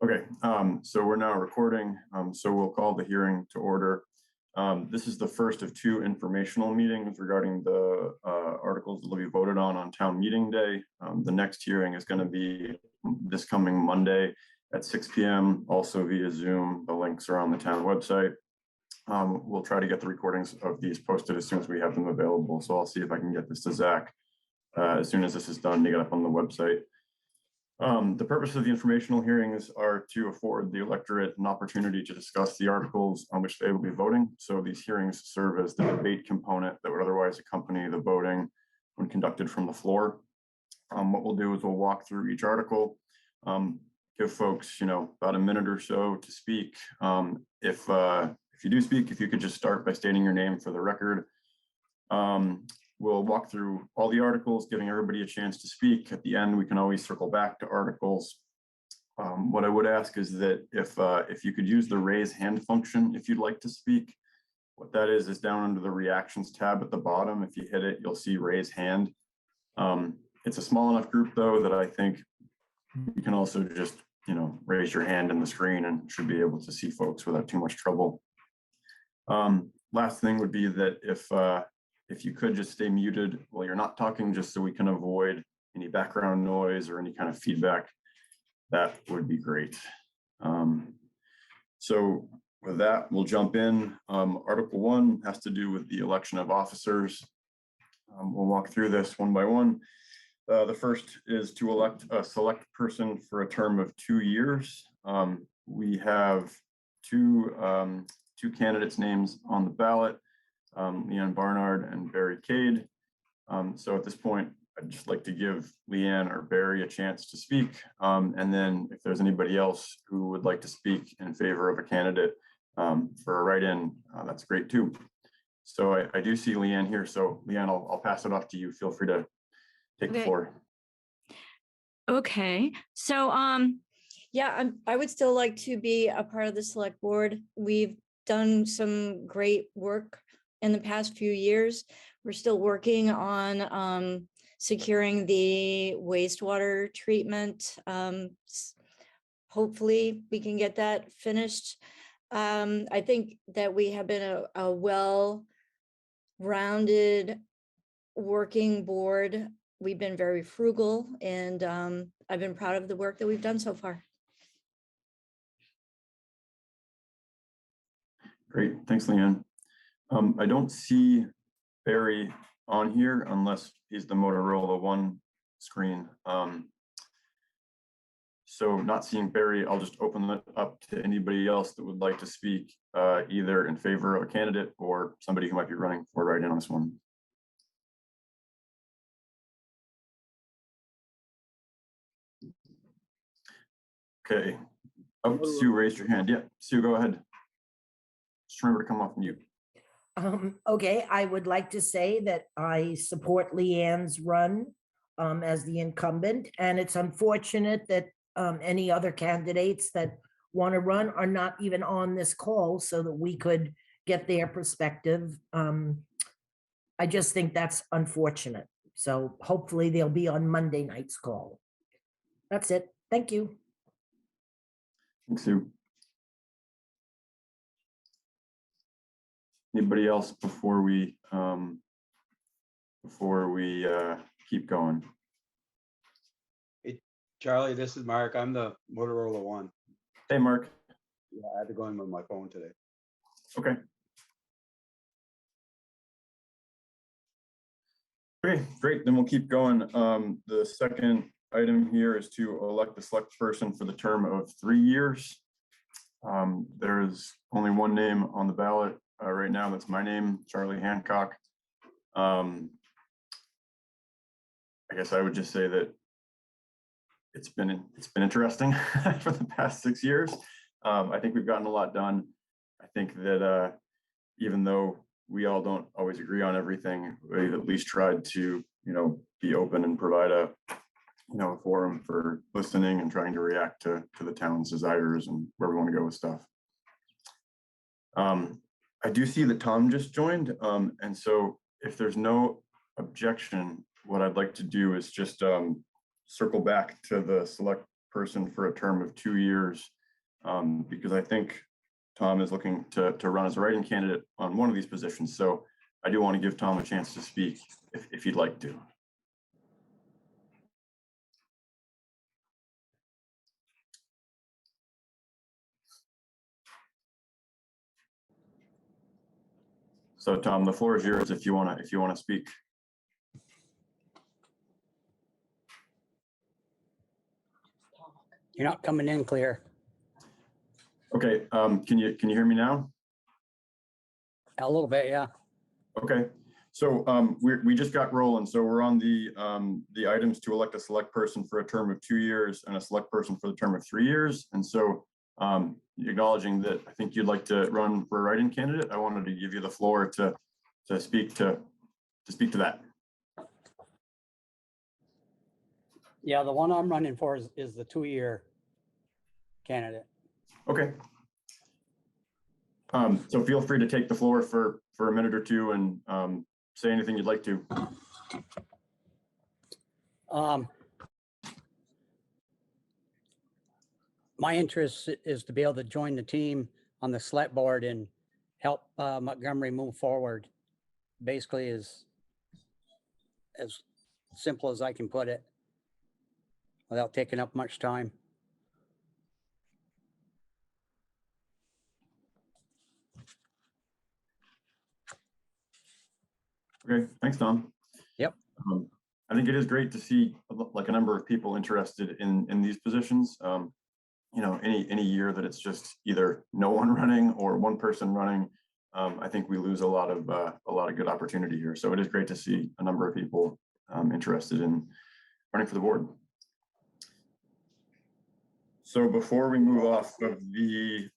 Okay, so we're now recording, so we'll call the hearing to order. This is the first of two informational meetings regarding the articles that will be voted on town meeting day. The next hearing is going to be this coming Monday at 6 p.m., also via Zoom. The links are on the town website. We'll try to get the recordings of these posted as soon as we have them available. So I'll see if I can get this to Zach as soon as this is done to get up on the website. The purpose of the informational hearings are to afford the electorate an opportunity to discuss the articles on which they will be voting. So these hearings serve as the debate component that would otherwise accompany the voting when conducted from the floor. What we'll do is we'll walk through each article, give folks, about a minute or so to speak. If you do speak, if you could just start by stating your name for the record. We'll walk through all the articles, giving everybody a chance to speak. At the end, we can always circle back to articles. What I would ask is that if you could use the raise hand function if you'd like to speak. What that is down under the reactions tab at the bottom. If you hit it, you'll see raise hand. It's a small enough group though that I think you can also just raise your hand in the screen and should be able to see folks without too much trouble. Last thing would be that if you could just stay muted while you're not talking, just so we can avoid any background noise or any kind of feedback, that would be great. So with that, we'll jump in. Article 1 has to do with the election of officers. We'll walk through this one by one. The first is to elect a select person for a term of 2 years. We have two candidates' names on the ballot. Leanne Barnard and Barry Cade. So at this point, I'd just like to give Leanne or Barry a chance to speak. And then if there's anybody else who would like to speak in favor of a candidate for a write-in, that's great too. So I do see Leanne here. So Leanne, I'll pass it off to you. Feel free to take the floor. Okay. So yeah, I would still like to be a part of the select board. We've done some great work in the past few years. We're still working on securing the wastewater treatment. Hopefully we can get that finished. I think that we have been a well-rounded working board. We've been very frugal, and I've been proud of the work that we've done so far. Great, thanks, Leanne. I don't see Barry on here unless he's the Motorola One screen. So not seeing Barry, I'll just open it up to anybody else that would like to speak either in favor of a candidate or somebody who might be running for write-in on this one. Okay. Oh, Sue raised your hand. Yeah, Sue, go ahead. Just remember to come off mute. Okay, I would like to say that I support Leanne's run as the incumbent, and it's unfortunate that any other candidates that want to run are not even on this call so that we could get their perspective. I just think that's unfortunate. So hopefully they'll be on Monday night's call. That's it. Thank you. Thanks, Sue. Anybody else before we keep going? Hey, Charlie, this is Mark. I'm the Motorola One. Hey, Mark. Yeah, I had to go in with my phone today. Okay. Okay, great. Then we'll keep going. The second item here is to elect the select person for the term of 3 years. There's only one name on the ballot right now. That's my name, Charlie Hancock. I guess I would just say that it's been interesting for the past 6 years. I think we've gotten a lot done. I think that even though we all don't always agree on everything, we've at least tried to, be open and provide a forum for listening and trying to react to the town's desires and where we want to go with stuff. I do see that Tom just joined, and so if there's no objection, what I'd like to do is just circle back to the select person for a term of 2 years, because I think Tom is looking to run as a write-in candidate on one of these positions. So I do want to give Tom a chance to speak if he'd like to. So Tom, the floor is yours if you want to speak. You're not coming in clear. Okay, can you hear me now? A little bit, yeah. Okay, so we just got rolling. So we're on the items to elect a select person for a term of 2 years and a select person for the term of 3 years. And so acknowledging that I think you'd like to run for a write-in candidate, I wanted to give you the floor to speak to that. Yeah, the one I'm running for is the 2-year candidate. Okay. So feel free to take the floor for a minute or two and say anything you'd like to. My interest is to be able to join the team on the select board and help Montgomery move forward. Basically, as simple as I can put it, without taking up much time. Okay, thanks, Tom. Yep. I think it is great to see like a number of people interested in these positions. You know, any year that it's just either no one running or one person running, I think we lose a lot of good opportunity here. So it is great to see a number of people interested in running for the board. So before we move off of the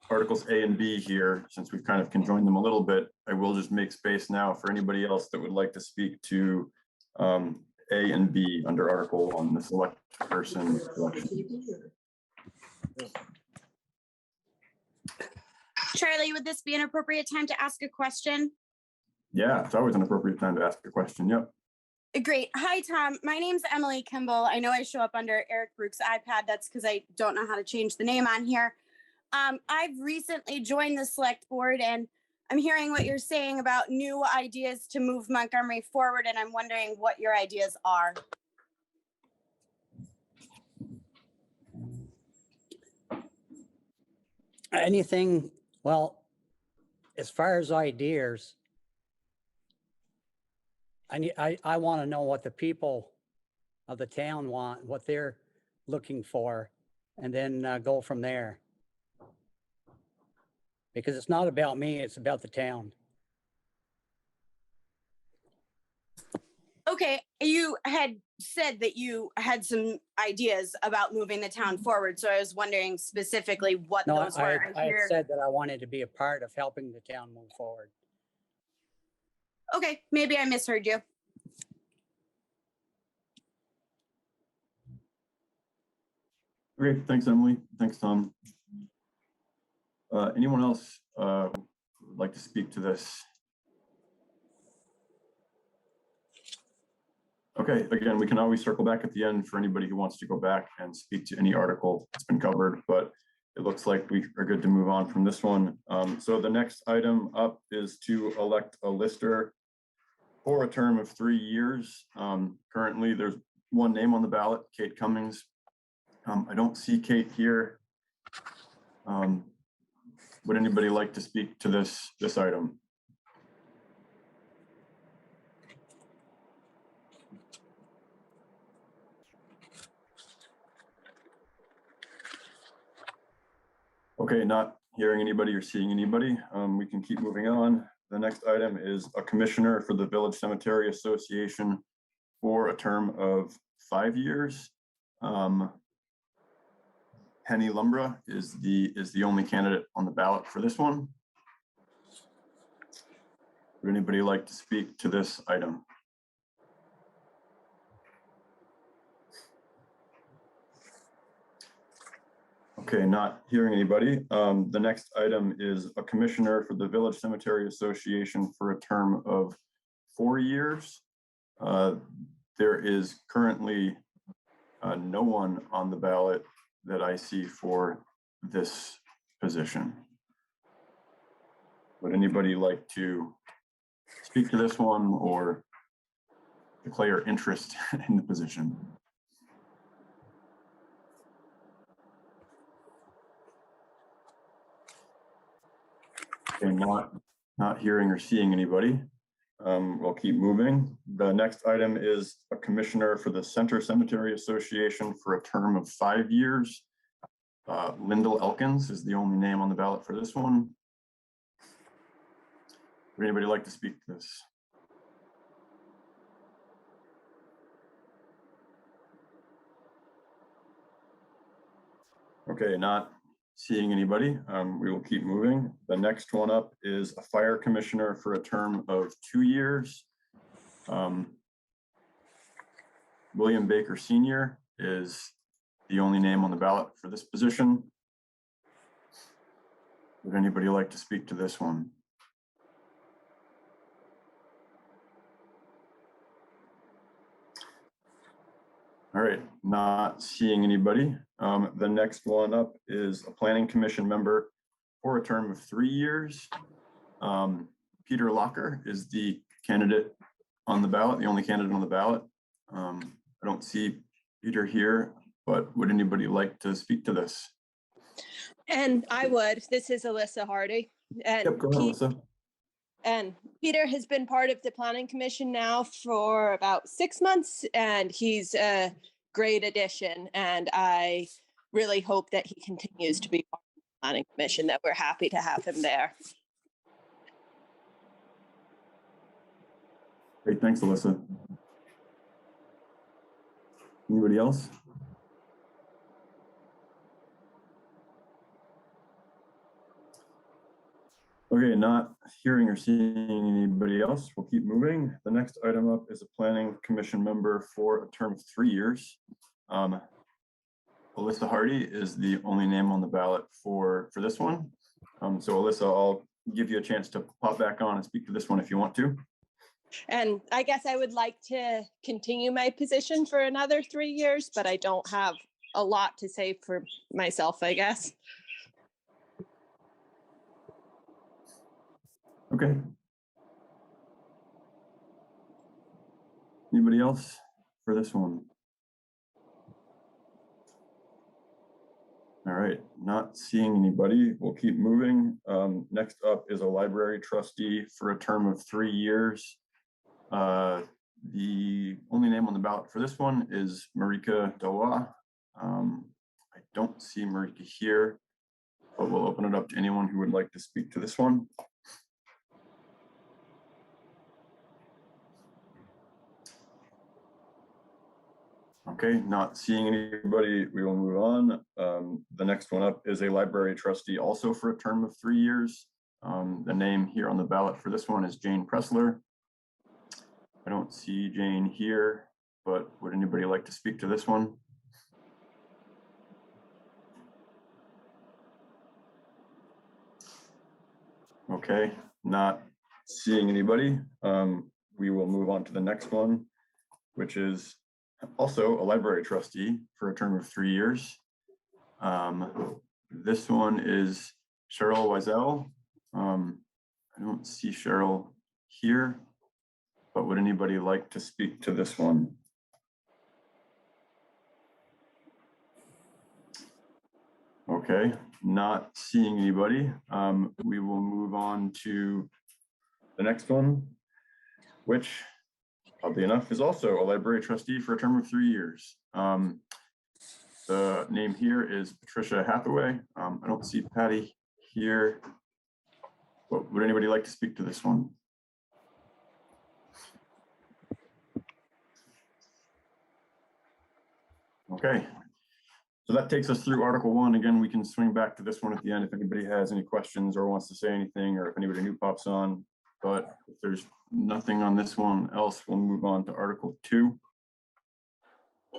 Articles A and B here, since we've kind of conjoined them a little bit, I will just make space now for anybody else that would like to speak to A and B under Article 1, the select person election. Charlie, would this be an appropriate time to ask a question? Yeah, it's always an appropriate time to ask a question. Yep. Great. Hi, Tom. My name's Emily Kimball. I know I show up under Eric Brooks' iPad. That's because I don't know how to change the name on here. I've recently joined the select board, and I'm hearing what you're saying about new ideas to move Montgomery forward, and I'm wondering what your ideas are. Anything, well, as far as ideas, I want to know what the people of the town want, what they're looking for, and then go from there. Because it's not about me, it's about the town. Okay, you had said that you had some ideas about moving the town forward, so I was wondering specifically what No, those were. I had said that I wanted to be a part of helping the town move forward. Okay, maybe I misheard you. Great, thanks, Emily. Thanks, Tom. Anyone else would like to speak to this? Okay, again, we can always circle back at the end for anybody who wants to go back and speak to any article that's been covered, but it looks like we are good to move on from this one. So the next item up is to elect a lister for a term of 3 years. Currently, there's one name on the ballot, Kate Cummings. I don't see Kate here. Would anybody like to speak to this item? Okay, not hearing anybody or seeing anybody. We can keep moving on. The next item is a commissioner for the Village Cemetery Association for a term of 5 years. Henny Lumbra is the only candidate on the ballot for this one. Would anybody like to speak to this item? Okay, not hearing anybody. The next item is a commissioner for the Village Cemetery Association for a term of 4 years. There is currently No one on the ballot that I see for this position. Would anybody like to speak to this one or declare interest in the position? Okay, not hearing or seeing anybody. We'll keep moving. The next item is a commissioner for the Center Cemetery Association for a term of 5 years. Lyndall Elkins is the only name on the ballot for this one. Would anybody like to speak to this? Okay, not seeing anybody. We will keep moving. The next one up is a fire commissioner for a term of 2 years. William Baker Sr. is the only name on the ballot for this position. Would anybody like to speak to this one? All right, not seeing anybody. The next one up is a planning commission member for a term of 3 years. Peter Locker is the candidate on the ballot, the only candidate on the ballot. I don't see Peter here, but would anybody like to speak to this? And I would. This is Alyssa Hardy. And Yep, go ahead, Alyssa. And Peter has been part of the Planning Commission now for about 6 months, and he's a great addition. And I really hope that he continues to be part of the Planning Commission, that we're happy to have him there. Great, thanks, Alyssa. Anybody else? Okay, not hearing or seeing anybody else, we'll keep moving. The next item up is a planning commission member for a term of 3 years. Alyssa Hardy is the only name on the ballot for this one. So Alyssa, I'll give you a chance to pop back on and speak to this one if you want to. And I guess I would like to continue my position for another 3 years, but I don't have a lot to say for myself, I guess. Okay. Anybody else for this one? All right, not seeing anybody. We'll keep moving. Next up is a library trustee for a term of 3 years. The only name on the ballot for this one is Marika Dawa. I don't see Marika here, but we'll open it up to anyone who would like to speak to this one. Okay, not seeing anybody, we will move on. The next one up is a library trustee also for a term of 3 years. The name here on the ballot for this one is Jane Pressler. I don't see Jane here, but would anybody like to speak to this one? Okay, not seeing anybody. We will move on to the next one, which is also a library trustee for a term of 3 years. This one is Cheryl Wiesel. I don't see Cheryl here, but would anybody like to speak to this one? Okay, not seeing anybody. We will move on to the next one, which, oddly enough, is also a library trustee for a term of 3 years. The name here is Patricia Hathaway. I don't see Patty here, but would anybody like to speak to this one? Okay, so that takes us through Article 1. Again, we can swing back to this one at the end if anybody has any questions or wants to say anything, or if anybody new pops on. But if there's nothing on this one else, we'll move on to Article 2.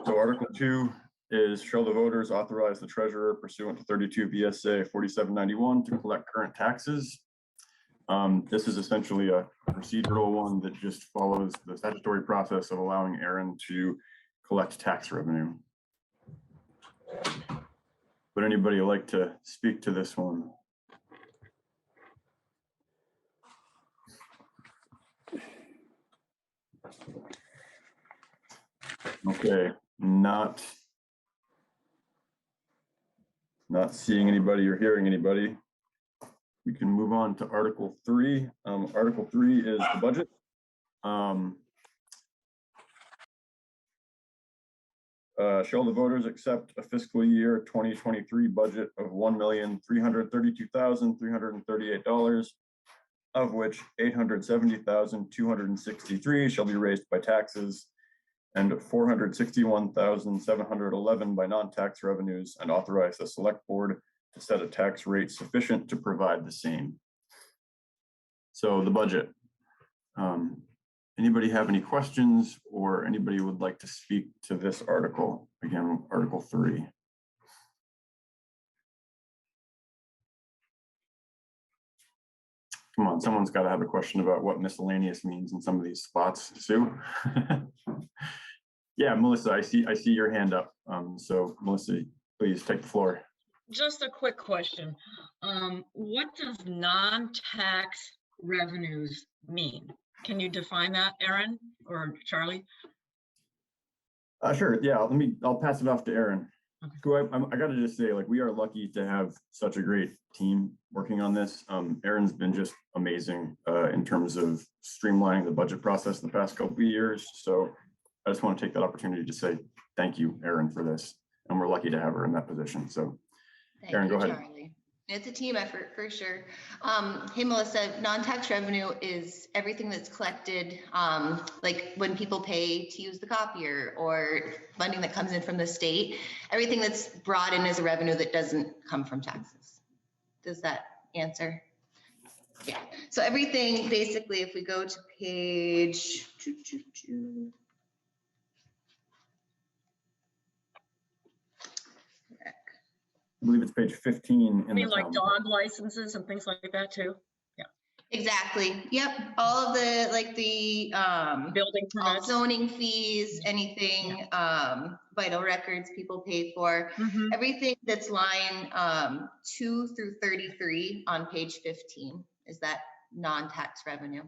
So Article 2 is shall the voters authorize the treasurer pursuant to 32 VSA 4791 to collect current taxes. This is essentially a procedural one that just follows the statutory process of allowing Aaron to collect tax revenue. Would anybody like to speak to this one? Okay, not seeing anybody or hearing anybody. We can move on to Article 3. Article 3 is the budget. Shall the voters accept a fiscal year 2023 budget of $1,332,338, of which $870,263 shall be raised by taxes and $461,711 by non-tax revenues, and authorize the select board to set a tax rate sufficient to provide the same. So the budget. Anybody have any questions, or anybody would like to speak to this article? Again, Article 3. Come on, someone's got to have a question about what miscellaneous means in some of these spots. Sue? Yeah, Melissa, I see your hand up. So Melissa, please take the floor. Just a quick question. What does non-tax revenues mean? Can you define that, Aaron or Charlie? Sure. Yeah, I'll pass it off to Aaron. Okay. Who I got to just say, like, we are lucky to have such a great team working on this. Aaron's been just amazing in terms of streamlining the budget process the past couple of years. So I just want to take that opportunity to say thank you, Aaron, for this. And we're lucky to have her in that position. So Aaron, go ahead. Charlie. It's a team effort for sure. Hey, Melissa, non-tax revenue is everything that's collected, like when people pay to use the copier or funding that comes in from the state, everything that's brought in as a revenue that doesn't come from taxes. Does that answer? Yeah. So everything, basically, if we go to page, I believe it's page 15. I mean, like dog licenses and things like that too? Yeah. Exactly. Yep. All of the, like the Building all permits. zoning fees, anything, vital records people pay for, Mhm. everything that's line 2 through 33 on page 15 is that non-tax revenue.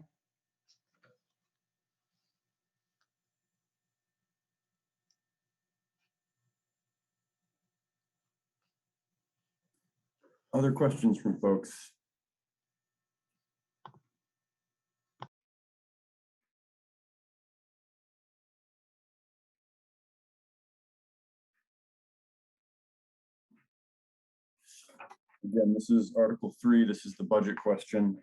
Other questions from folks? Again, this is Article 3. This is the budget question.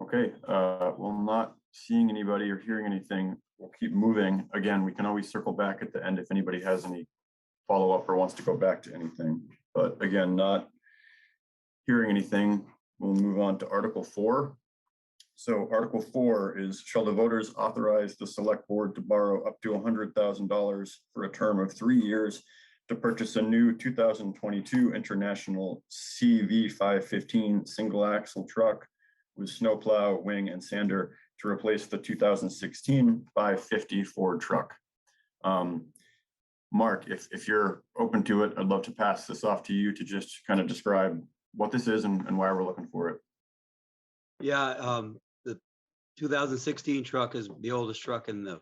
Okay, well, not seeing anybody or hearing anything, we'll keep moving. Again, we can always circle back at the end if anybody has any follow-up or wants to go back to anything. But again, not hearing anything, we'll move on to Article 4. So Article 4 is, shall the voters authorize the select board to borrow up to $100,000 for a term of 3 years to purchase a new 2022 International CV515 single axle truck with snowplow, wing, and sander to replace the 2016 550 Ford truck. Mark, if you're open to it, I'd love to pass this off to you to just kind of describe what this is and why we're looking for it. Yeah, the 2016 truck is the oldest truck that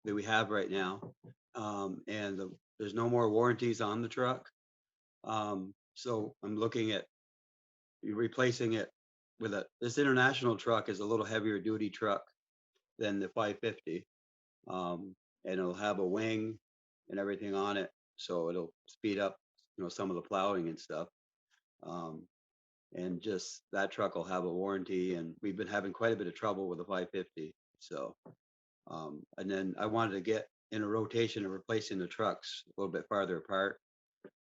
we have right now. And there's no more warranties on the truck. So I'm looking at replacing it with this International truck is a little heavier duty truck than the 550. And it'll have a wing and everything on it. So it'll speed up, some of the plowing and stuff. And just that truck will have a warranty, and we've been having quite a bit of trouble with the 550. So, and then I wanted to get in a rotation of replacing the trucks a little bit farther apart.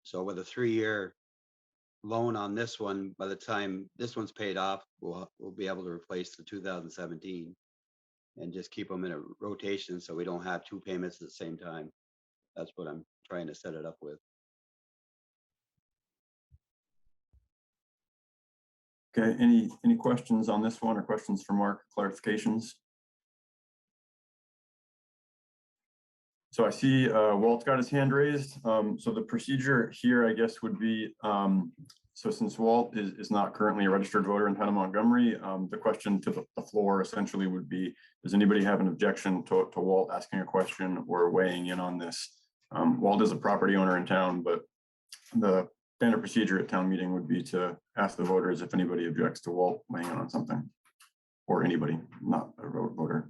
So with a 3-year loan on this one, by the time this one's paid off, we'll be able to replace the 2017 and just keep them in a rotation so we don't have 2 payments at the same time. That's what I'm trying to set it up with. Okay, any questions on this one or questions for Mark, clarifications? So I see Walt's got his hand raised. So the procedure here, I guess, would be, so since Walt is not currently a registered voter in town of Montgomery, the question to the floor essentially would be, does anybody have an objection to Walt asking a question or weighing in on this? Walt is a property owner in town, but the standard procedure at town meeting would be to ask the voters if anybody objects to Walt weighing in on something, or anybody, not a voter.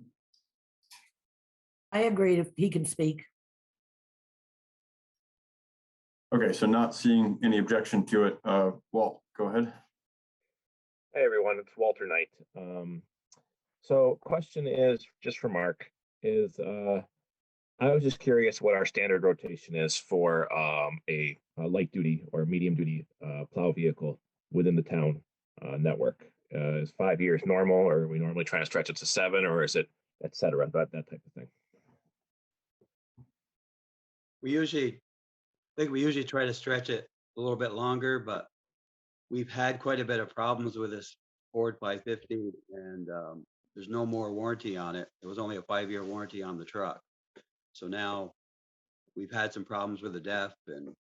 I agree if he can speak. Okay, so not seeing any objection to it, Walt, go ahead. Hey everyone, it's Walter Knight. So question is just for Mark is I was just curious what our standard rotation is for a light duty or medium duty plow vehicle within the town network. Is 5 years normal, or are we normally trying to stretch it to 7, or is it et cetera, that type of thing? I think we usually try to stretch it a little bit longer, but we've had quite a bit of problems with this Ford 550, and there's no more warranty on it. It was only a 5-year warranty on the truck. So now we've had some problems with the DEF, and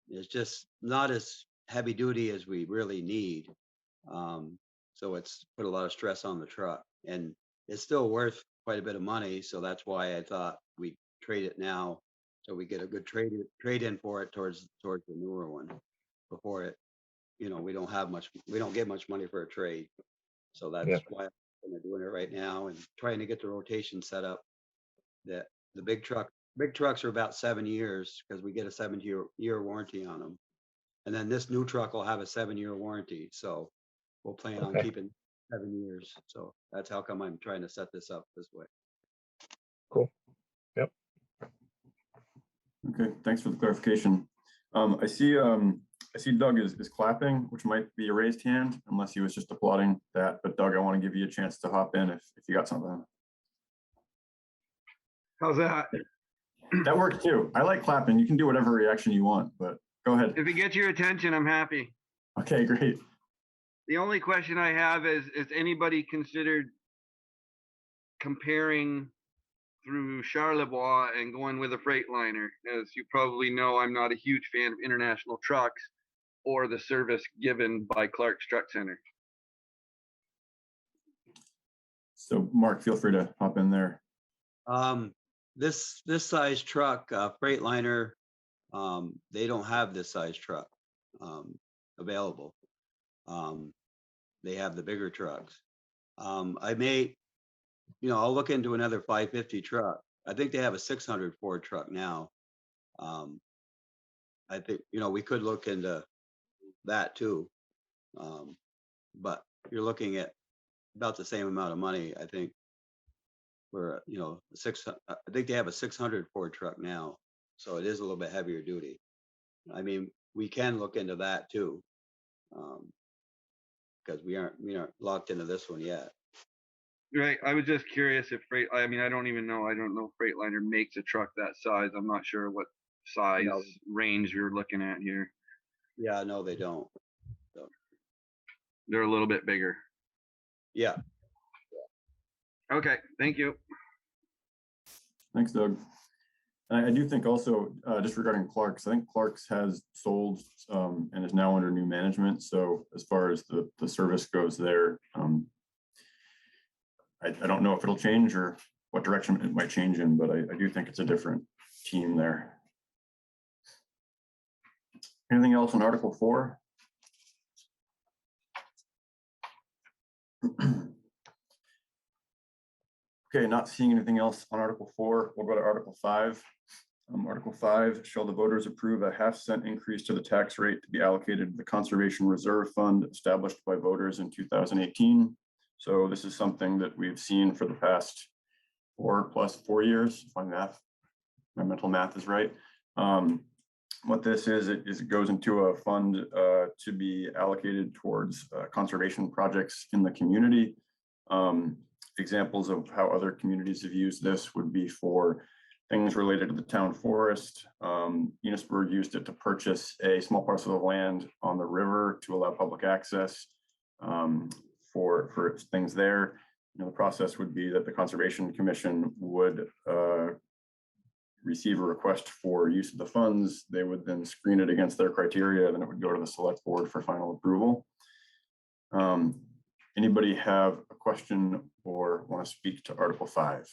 it's just not as heavy duty as we really need. So it's put a lot of stress on the truck, and it's still worth quite a bit of money. So that's why I thought we'd trade it now, so we get a good trade in for it towards the newer one before it, we don't get much money for a trade. So that's why I'm doing it right now and trying to get the rotation set up. That the big trucks are about 7 years because we get a 7-year warranty on them. And then this new truck will have a 7-year warranty. So we'll plan on keeping 7 years. So that's how come I'm trying to set this up this way. Cool. Yep. Okay, thanks for the clarification. I see Doug is clapping, which might be a raised hand, unless he was just applauding that. But Doug, I want to give you a chance to hop in if you got something. How's that? That works too. I like clapping. You can do whatever reaction you want, but go ahead. If it gets your attention, I'm happy. Okay, great. The only question I have is anybody considered comparing through Charlevoix and going with a Freightliner? As you probably know, I'm not a huge fan of international trucks or the service given by Clark's Truck Center. So Mark, feel free to hop in there. This size truck, Freightliner, they don't have this size truck available. They have the bigger trucks. I may, I'll look into another 550 truck. I think they have a 600 Ford truck now. I think, we could look into that too. But you're looking at about the same amount of money, I think. For I think they have a 600 Ford truck now, so it is a little bit heavier duty. I mean, we can look into that too, because we aren't locked into this one yet. Right. I was just curious if I don't know if Freightliner makes a truck that size. I'm not sure what size range you're looking at here. Yeah, no, they don't. So. They're a little bit bigger. Yeah. Okay, thank you. Thanks, Doug. I do think also, just regarding Clark's, I think Clark's has sold and is now under new management. So as far as the service goes there, I don't know if it'll change or what direction it might change in, but I do think it's a different team there. Anything else on Article 4? Okay, not seeing anything else on Article 4, we'll go to Article 5. Article 5, shall the voters approve a half-cent increase to the tax rate to be allocated to the Conservation Reserve Fund established by voters in 2018. So this is something that we've seen for the past 4+ years, if my mental math is right. What this is it goes into a fund to be allocated towards conservation projects in the community. Examples of how other communities have used this would be for things related to the town forest. Enosburg used it to purchase a small parcel of land on the river to allow public access for things there. The process would be that the Conservation Commission would receive a request for use of the funds, they would then screen it against their criteria, then it would go to the select board for final approval. Anybody have a question or want to speak to Article 5?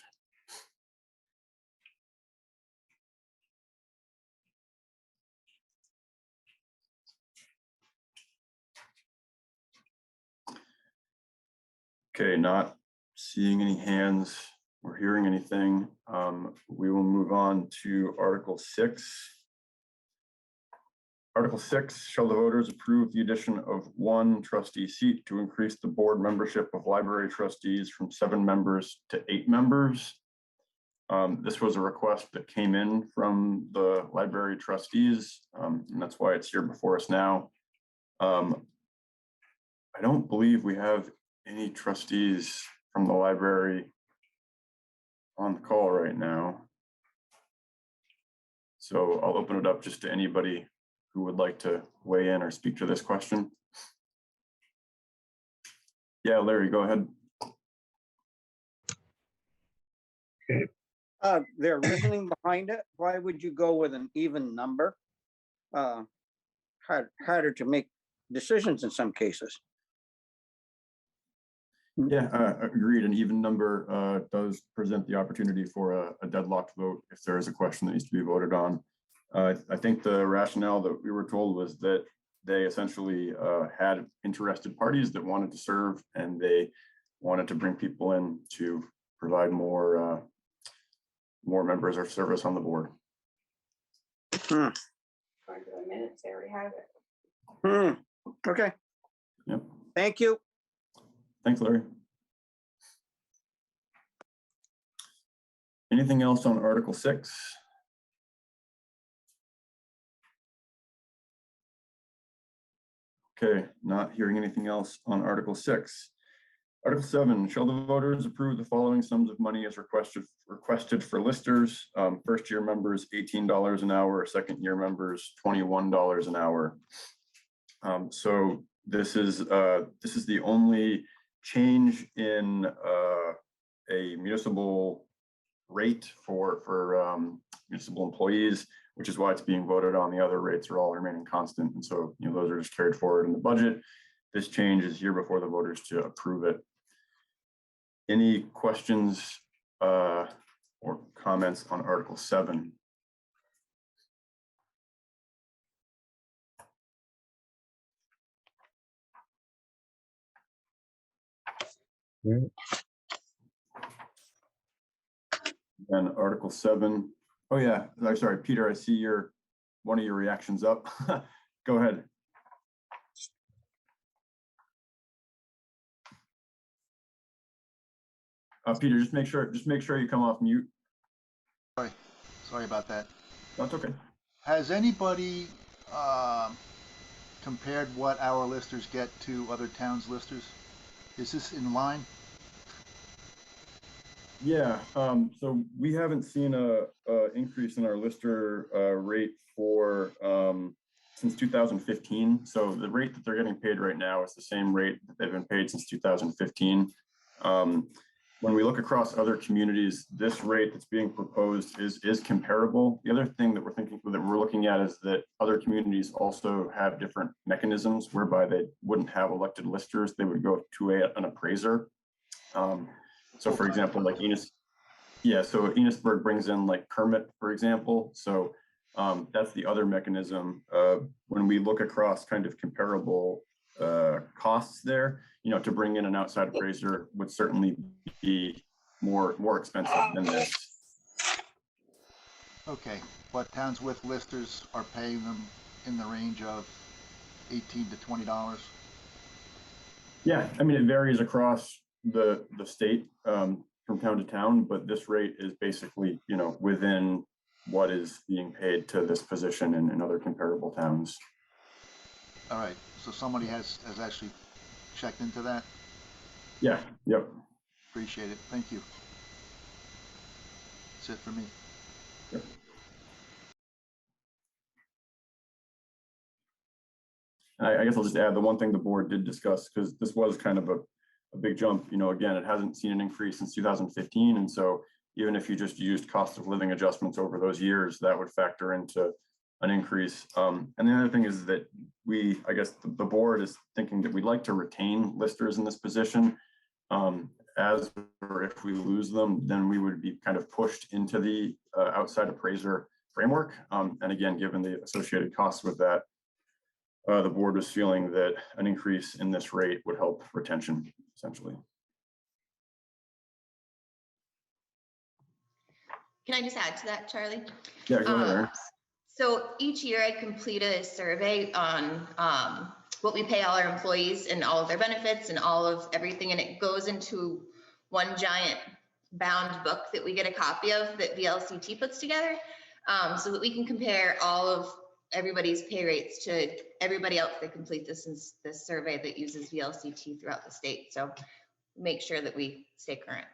Okay, not seeing any hands or hearing anything. We will move on to Article 6. Article 6, shall the voters approve the addition of 1 trustee seat to increase the board membership of library trustees from 7 members to 8 members. This was a request that came in from the library trustees, and that's why it's here before us now. I don't believe we have any trustees from the library on the call right now. So I'll open it up just to anybody who would like to weigh in or speak to this question. Yeah, Larry, go ahead. Their reasoning behind it, why would you go with an even number? Harder to make decisions in some cases. Yeah, agreed. An even number does present the opportunity for a deadlocked vote if there is a question that needs to be voted on. I think the rationale that we were told was that they essentially had interested parties that wanted to serve, and they wanted to bring people in to provide more members of service on the board. Going to the minutes, there we have it. Okay. Yep. Thank you. Thanks, Larry. Anything else on Article 6? Okay, not hearing anything else on Article 6. Article 7, shall the voters approve the following sums of money as requested for listers? First year members, $18 an hour, second year members, $21 an hour. So this is the only change in a municipal rate for municipal employees, which is why it's being voted on. The other rates are all remaining constant. And so, those are just carried forward in the budget. This change is here before the voters to approve it. Any questions or comments on Article 7? And Article 7. Oh yeah, I'm sorry, Peter, I see one of your reactions up. Go ahead. Peter, just make sure you come off mute. Sorry about that. That's okay. Has anybody compared what our listers get to other towns' listers? Is this in line? Yeah, so we haven't seen a increase in our lister rate for since 2015. So the rate that they're getting paid right now is the same rate that they've been paid since 2015. When we look across other communities, this rate that's being proposed is comparable. The other thing that we're looking at is that other communities also have different mechanisms whereby they wouldn't have elected listers. They would go to an appraiser. So for example, like so Enosburg brings in like Kermit, for example. So that's the other mechanism. When we look across kind of comparable costs there, to bring in an outside appraiser would certainly be more expensive than this. Okay, but towns with listers are paying them in the range of $18 to $20. Yeah, I mean, it varies across the state from town to town, but this rate is basically, within what is being paid to this position in other comparable towns. All right, so somebody has actually checked into that? Yeah, yep. Appreciate it, thank you. That's it for me. Yep. I guess I'll just add the one thing the board did discuss, because this was kind of a big jump. Again, it hasn't seen an increase since 2015. And so even if you just used cost of living adjustments over those years, that would factor into an increase. And the other thing is that I guess the board is thinking that we'd like to retain listers in this position. As or if we lose them, then we would be kind of pushed into the outside appraiser framework. And again, given the associated costs with that, the board was feeling that an increase in this rate would help retention, essentially. Can I just add to that, Charlie? Yeah, go ahead, Erin. So each year I complete a survey on what we pay all our employees and all of their benefits and all of everything. And it goes into one giant bound book that we get a copy of that VLCT puts together, so that we can compare all of everybody's pay rates to everybody else that completes this survey that uses VLCT throughout the state. So make sure that we stay current.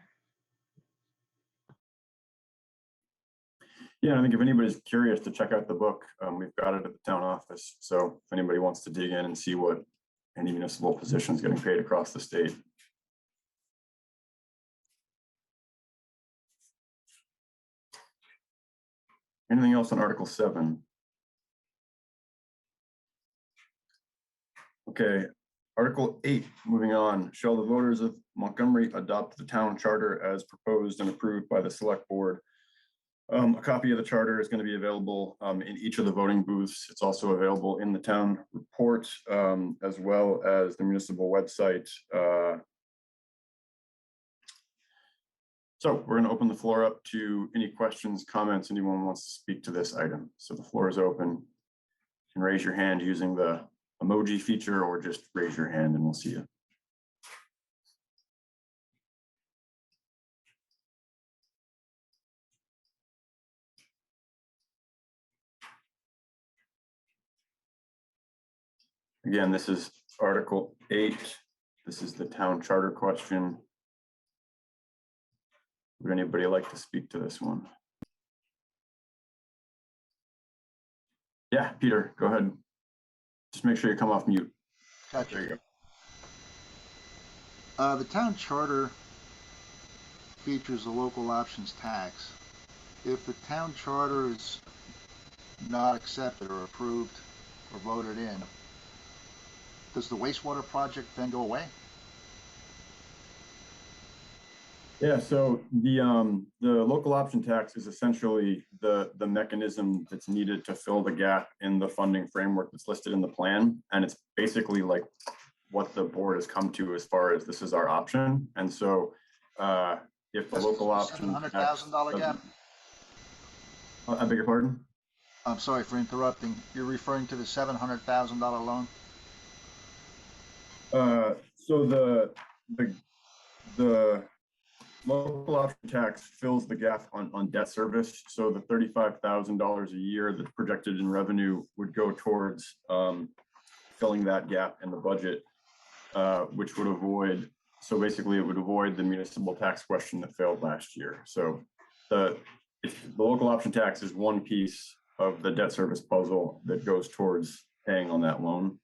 Yeah, I think if anybody's curious to check out the book, we've got it at the town office. So if anybody wants to dig in and see what any municipal position is getting paid across the state. Anything else on Article 7? Okay, Article 8, moving on. Shall the voters of Montgomery adopt the town charter as proposed and approved by the select board? A copy of the charter is going to be available in each of the voting booths. It's also available in the town report, as well as the municipal website. So we're going to open the floor up to any questions, comments, anyone wants to speak to this item. So the floor is open. You can raise your hand using the emoji feature or just raise your hand and we'll see you. Again, this is Article 8. This is the town charter question. Would anybody like to speak to this one? Yeah, Peter, go ahead. Just make sure you come off mute. Gotcha. There you go. The town charter features a local options tax. If the town charter is not accepted or approved or voted in, does the wastewater project then go away? Yeah, so the local option tax is essentially the mechanism that's needed to fill the gap in the funding framework that's listed in the plan. And it's basically like what the board has come to as far as this is our option. And so if the local option $700,000 gap? I beg your pardon? I'm sorry for interrupting. You're referring to the $700,000 loan? So the local option tax fills the gap on debt service. So the $35,000 a year that's projected in revenue would go towards filling that gap in the budget, which would avoid, so basically it would avoid the municipal tax question that failed last year. So the local option tax is one piece of the debt service puzzle that goes towards paying on that loan.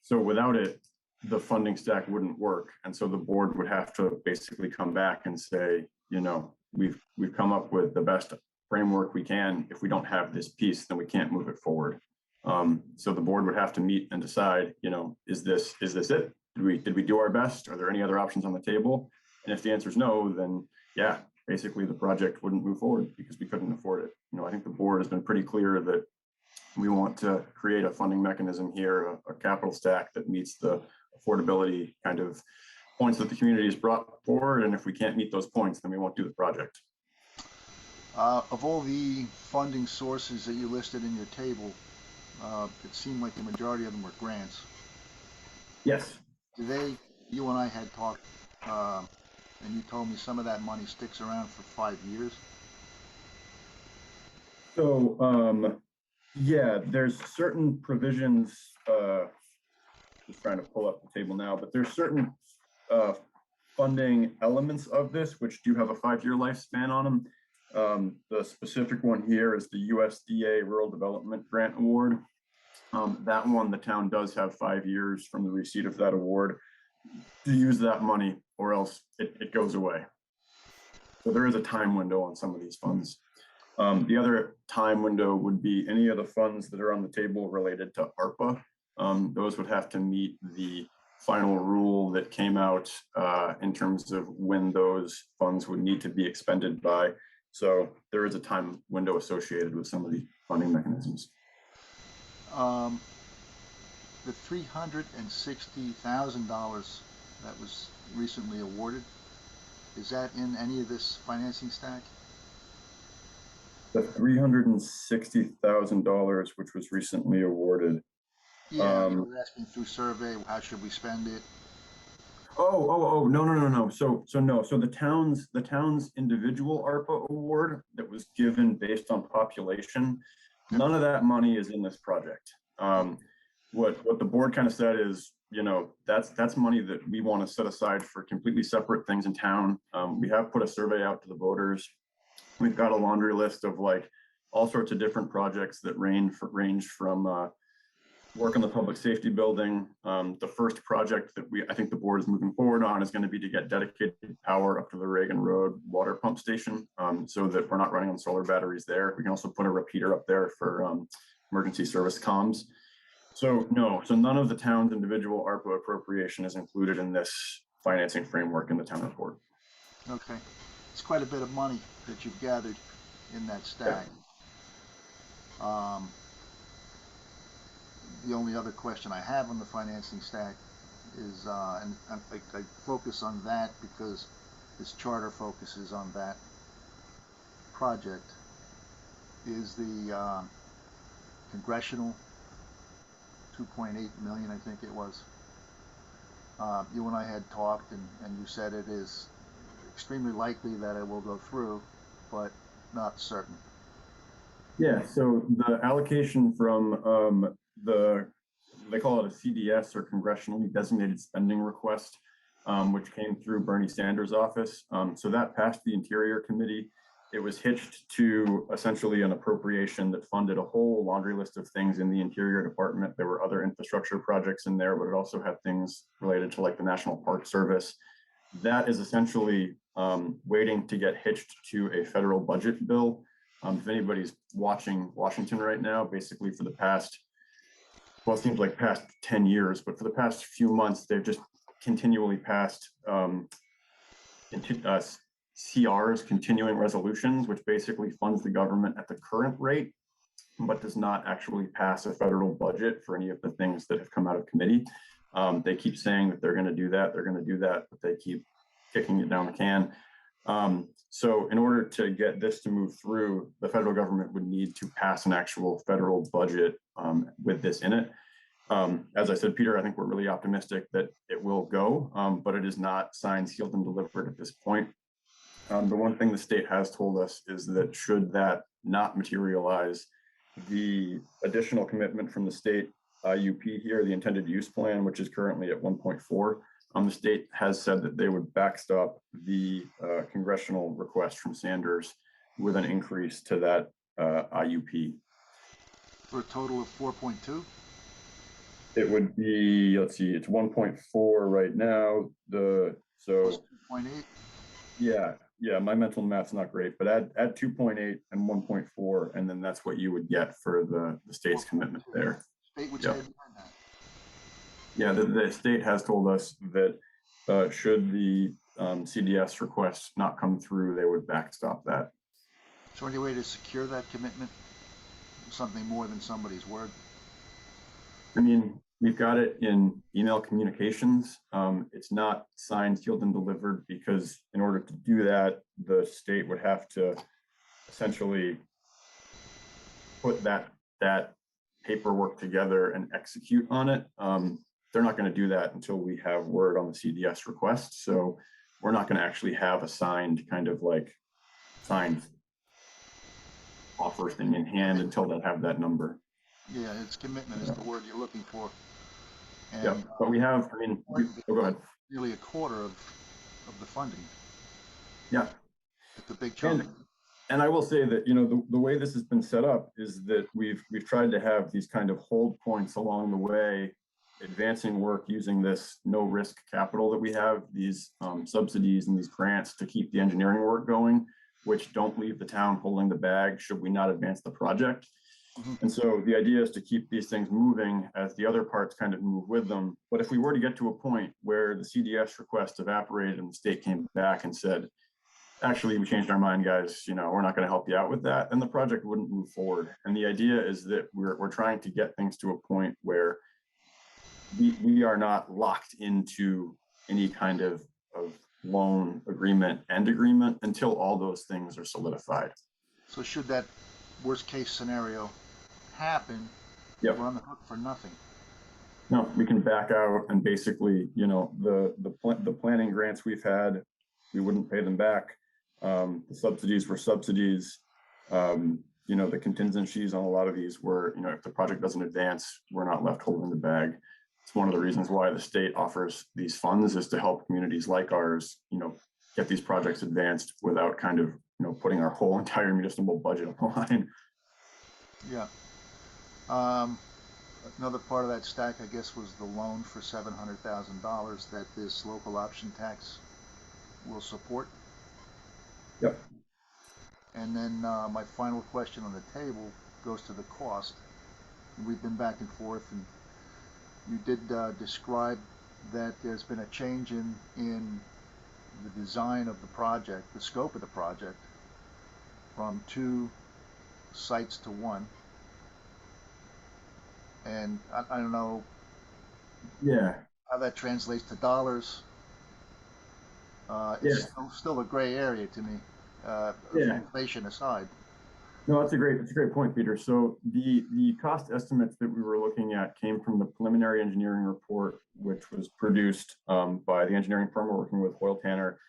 So without it, the funding stack wouldn't work. And so the board would have to basically come back and say, you know, we've come up with the best framework we can. If we don't have this piece, then we can't move it forward. So the board would have to meet and decide, you know, is this it? Did we do our best? Are there any other options on the table? And if the answer is no, then yeah, basically the project wouldn't move forward because we couldn't afford it. You know, I think the board has been pretty clear that we want to create a funding mechanism here, a capital stack that meets the affordability kind of points that the community has brought forward. And if we can't meet those points, then we won't do the project. Of all the funding sources that you listed in your table, it seemed like the majority of them were grants. Yes. You and I had talked, and you told me some of that money sticks around for 5 years. So, yeah, there's certain provisions, just trying to pull up the table now, but there's certain funding elements of this which do have a 5-year lifespan on them. The specific one here is the USDA Rural Development Grant Award. That one, the town does have 5 years from the receipt of that award to use that money, or else it goes away. So there is a time window on some of these funds. The other time window would be any of the funds that are on the table related to ARPA. Those would have to meet the final rule that came out in terms of when those funds would need to be expended by. So there is a time window associated with some of the funding mechanisms. The $360,000 that was recently awarded, is that in any of this financing stack? The $360,000, which was recently awarded. Yeah, you were asking through survey, how should we spend it? No. So the town's individual ARPA award that was given based on population, none of that money is in this project. What the board kind of said is, that's money that we want to set aside for completely separate things in town. We have put a survey out to the voters. We've got a laundry list of like all sorts of different projects that range from work on the public safety building. The first project that I think the board is moving forward on is going to be to get dedicated power up to the Reagan Road water pump station, so that we're not running on solar batteries there. We can also put a repeater up there for emergency service comms. So none of the town's individual ARPA appropriation is included in this financing framework in the town report. Okay, it's quite a bit of money that you've gathered in that stack. Yeah. The only other question I have on the financing stack is, and I focus on that because this charter focuses on that project, is the congressional 2.8 million, I think it was. You and I had talked, and you said it is extremely likely that it will go through, but not certain. Yeah, so the allocation from they call it a CDS, or Congressionally Designated Spending Request, which came through Bernie Sanders' office. So that passed the Interior Committee. It was hitched to essentially an appropriation that funded a whole laundry list of things in the Interior Department. There were other infrastructure projects in there, but it also had things related to like the National Park Service. That is essentially waiting to get hitched to a federal budget bill. If anybody's watching Washington right now, basically for the past, well, it seems like past 10 years, but for the past few months, they've just continually passed CRs, continuing resolutions, which basically funds the government at the current rate, but does not actually pass a federal budget for any of the things that have come out of committee. They keep saying that they're going to do that, but they keep kicking it down the can. So in order to get this to move through, the federal government would need to pass an actual federal budget with this in it. As I said, Peter, I think we're really optimistic that it will go, but it is not signed, sealed, and delivered at this point. The one thing the state has told us is that should that not materialize, the additional commitment from the state IUP here, the intended use plan, which is currently at 1.4, the state has said that they would backstop the congressional request from Sanders with an increase to that IUP. For a total of 4.2? It would be, let's see, it's 1.4 right now. So 2.8? Yeah, my mental math's not great, but add 2.8 and 1.4, and then that's what you would get for the state's commitment there. State would stand behind that. Yeah, the state has told us that should the CDS request not come through, they would backstop that. Is there any way to secure that commitment? Something more than somebody's word? I mean, we've got it in email communications. It's not signed, sealed, and delivered because in order to do that, the state would have to essentially put that paperwork together and execute on it. They're not going to do that until we have word on the CDS request. So we're not going to actually have a signed offer thing in hand until they have that number. Yeah, its commitment is the word you're looking for. And, yeah, but we have, go ahead. Nearly a quarter of the funding. Yeah. It's a big chunk. And I will say that, the way this has been set up is that we've tried to have these kind of hold points along the way advancing work using this no risk capital that we have, these subsidies and these grants to keep the engineering work going, which don't leave the town holding the bag should we not advance the project. And so the idea is to keep these things moving as the other parts kind of move with them. But if we were to get to a point where the CDS request evaporated and the state came back and said, actually, we changed our mind, guys, you know, we're not going to help you out with that, then the project wouldn't move forward. And the idea is that we're trying to get things to a point where we are not locked into any kind of loan agreement until all those things are solidified. So should that worst case scenario happen, Yep. we're on the hook for nothing. No, we can back out and basically, you know, the planning grants we've had, we wouldn't pay them back. The subsidies were subsidies. You know, the contingencies on a lot of these were, you know, if the project doesn't advance, we're not left holding the bag. It's one of the reasons why the state offers these funds, is to help communities like ours, you know, get these projects advanced without kind of, you know, putting our whole entire municipal budget on the line. Yeah. Another part of that stack, I guess, was the loan for $700,000 that this local option tax will support. Yep. And then my final question on the table goes to the cost. We've been back and forth, and you did describe that there's been a change in the design of the project, the scope of the project, from 2 sites to 1. And I don't know how that translates to dollars. It's still a gray area to me, inflation aside. No, that's a great point, Peter. So the cost estimates that we were looking at came from the preliminary engineering report, which was produced by the engineering firm we're working with, Hoyle Tanner.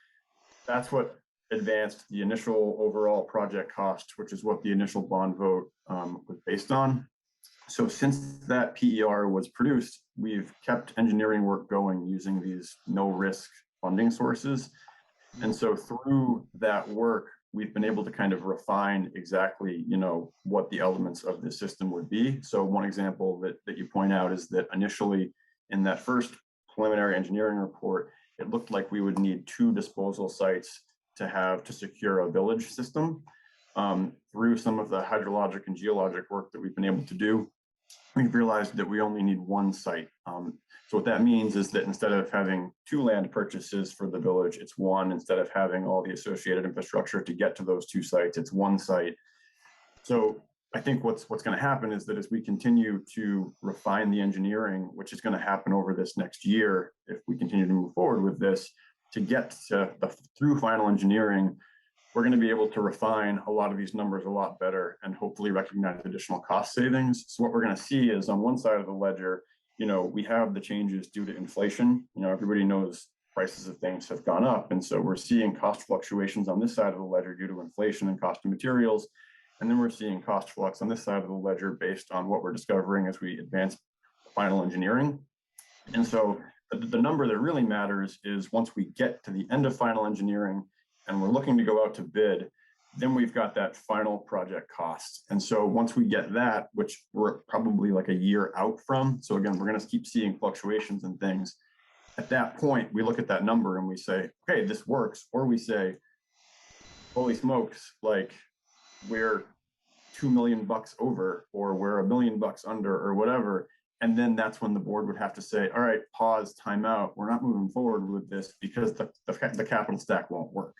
That's what advanced the initial overall project cost, which is what the initial bond vote was based on. So since that PER was produced, we've kept engineering work going using these no risk funding sources. And so through that work, we've been able to kind of refine exactly, you know, what the elements of this system would be. So one example that you point out is that initially in that first preliminary engineering report, it looked like we would need 2 disposal sites to secure a village system. Through some of the hydrologic and geologic work that we've been able to do, we've realized that we only need 1 site. So what that means is that instead of having 2 land purchases for the village, it's 1. Instead of having all the associated infrastructure to get to those 2 sites, it's 1 site. So I think what's going to happen is that as we continue to refine the engineering, which is going to happen over this next year, if we continue to move forward with this, to get to through final engineering, we're going to be able to refine a lot of these numbers a lot better and hopefully recognize additional cost savings. So what we're going to see is on one side of the ledger, you know, we have the changes due to inflation. You know, everybody knows prices of things have gone up. And so we're seeing cost fluctuations on this side of the ledger due to inflation and cost of materials. And then we're seeing cost flux on this side of the ledger based on what we're discovering as we advance final engineering. And so the number that really matters is once we get to the end of final engineering and we're looking to go out to bid, then we've got that final project cost. And so once we get that, which we're probably like a year out from, so again, we're going to keep seeing fluctuations and things. At that point, we look at that number and we say, okay, this works. Or we say, holy smokes, like we're $2 million over, or we're $1 million under, or whatever. And then that's when the board would have to say, all right, pause, time out. We're not moving forward with this because the capital stack won't work.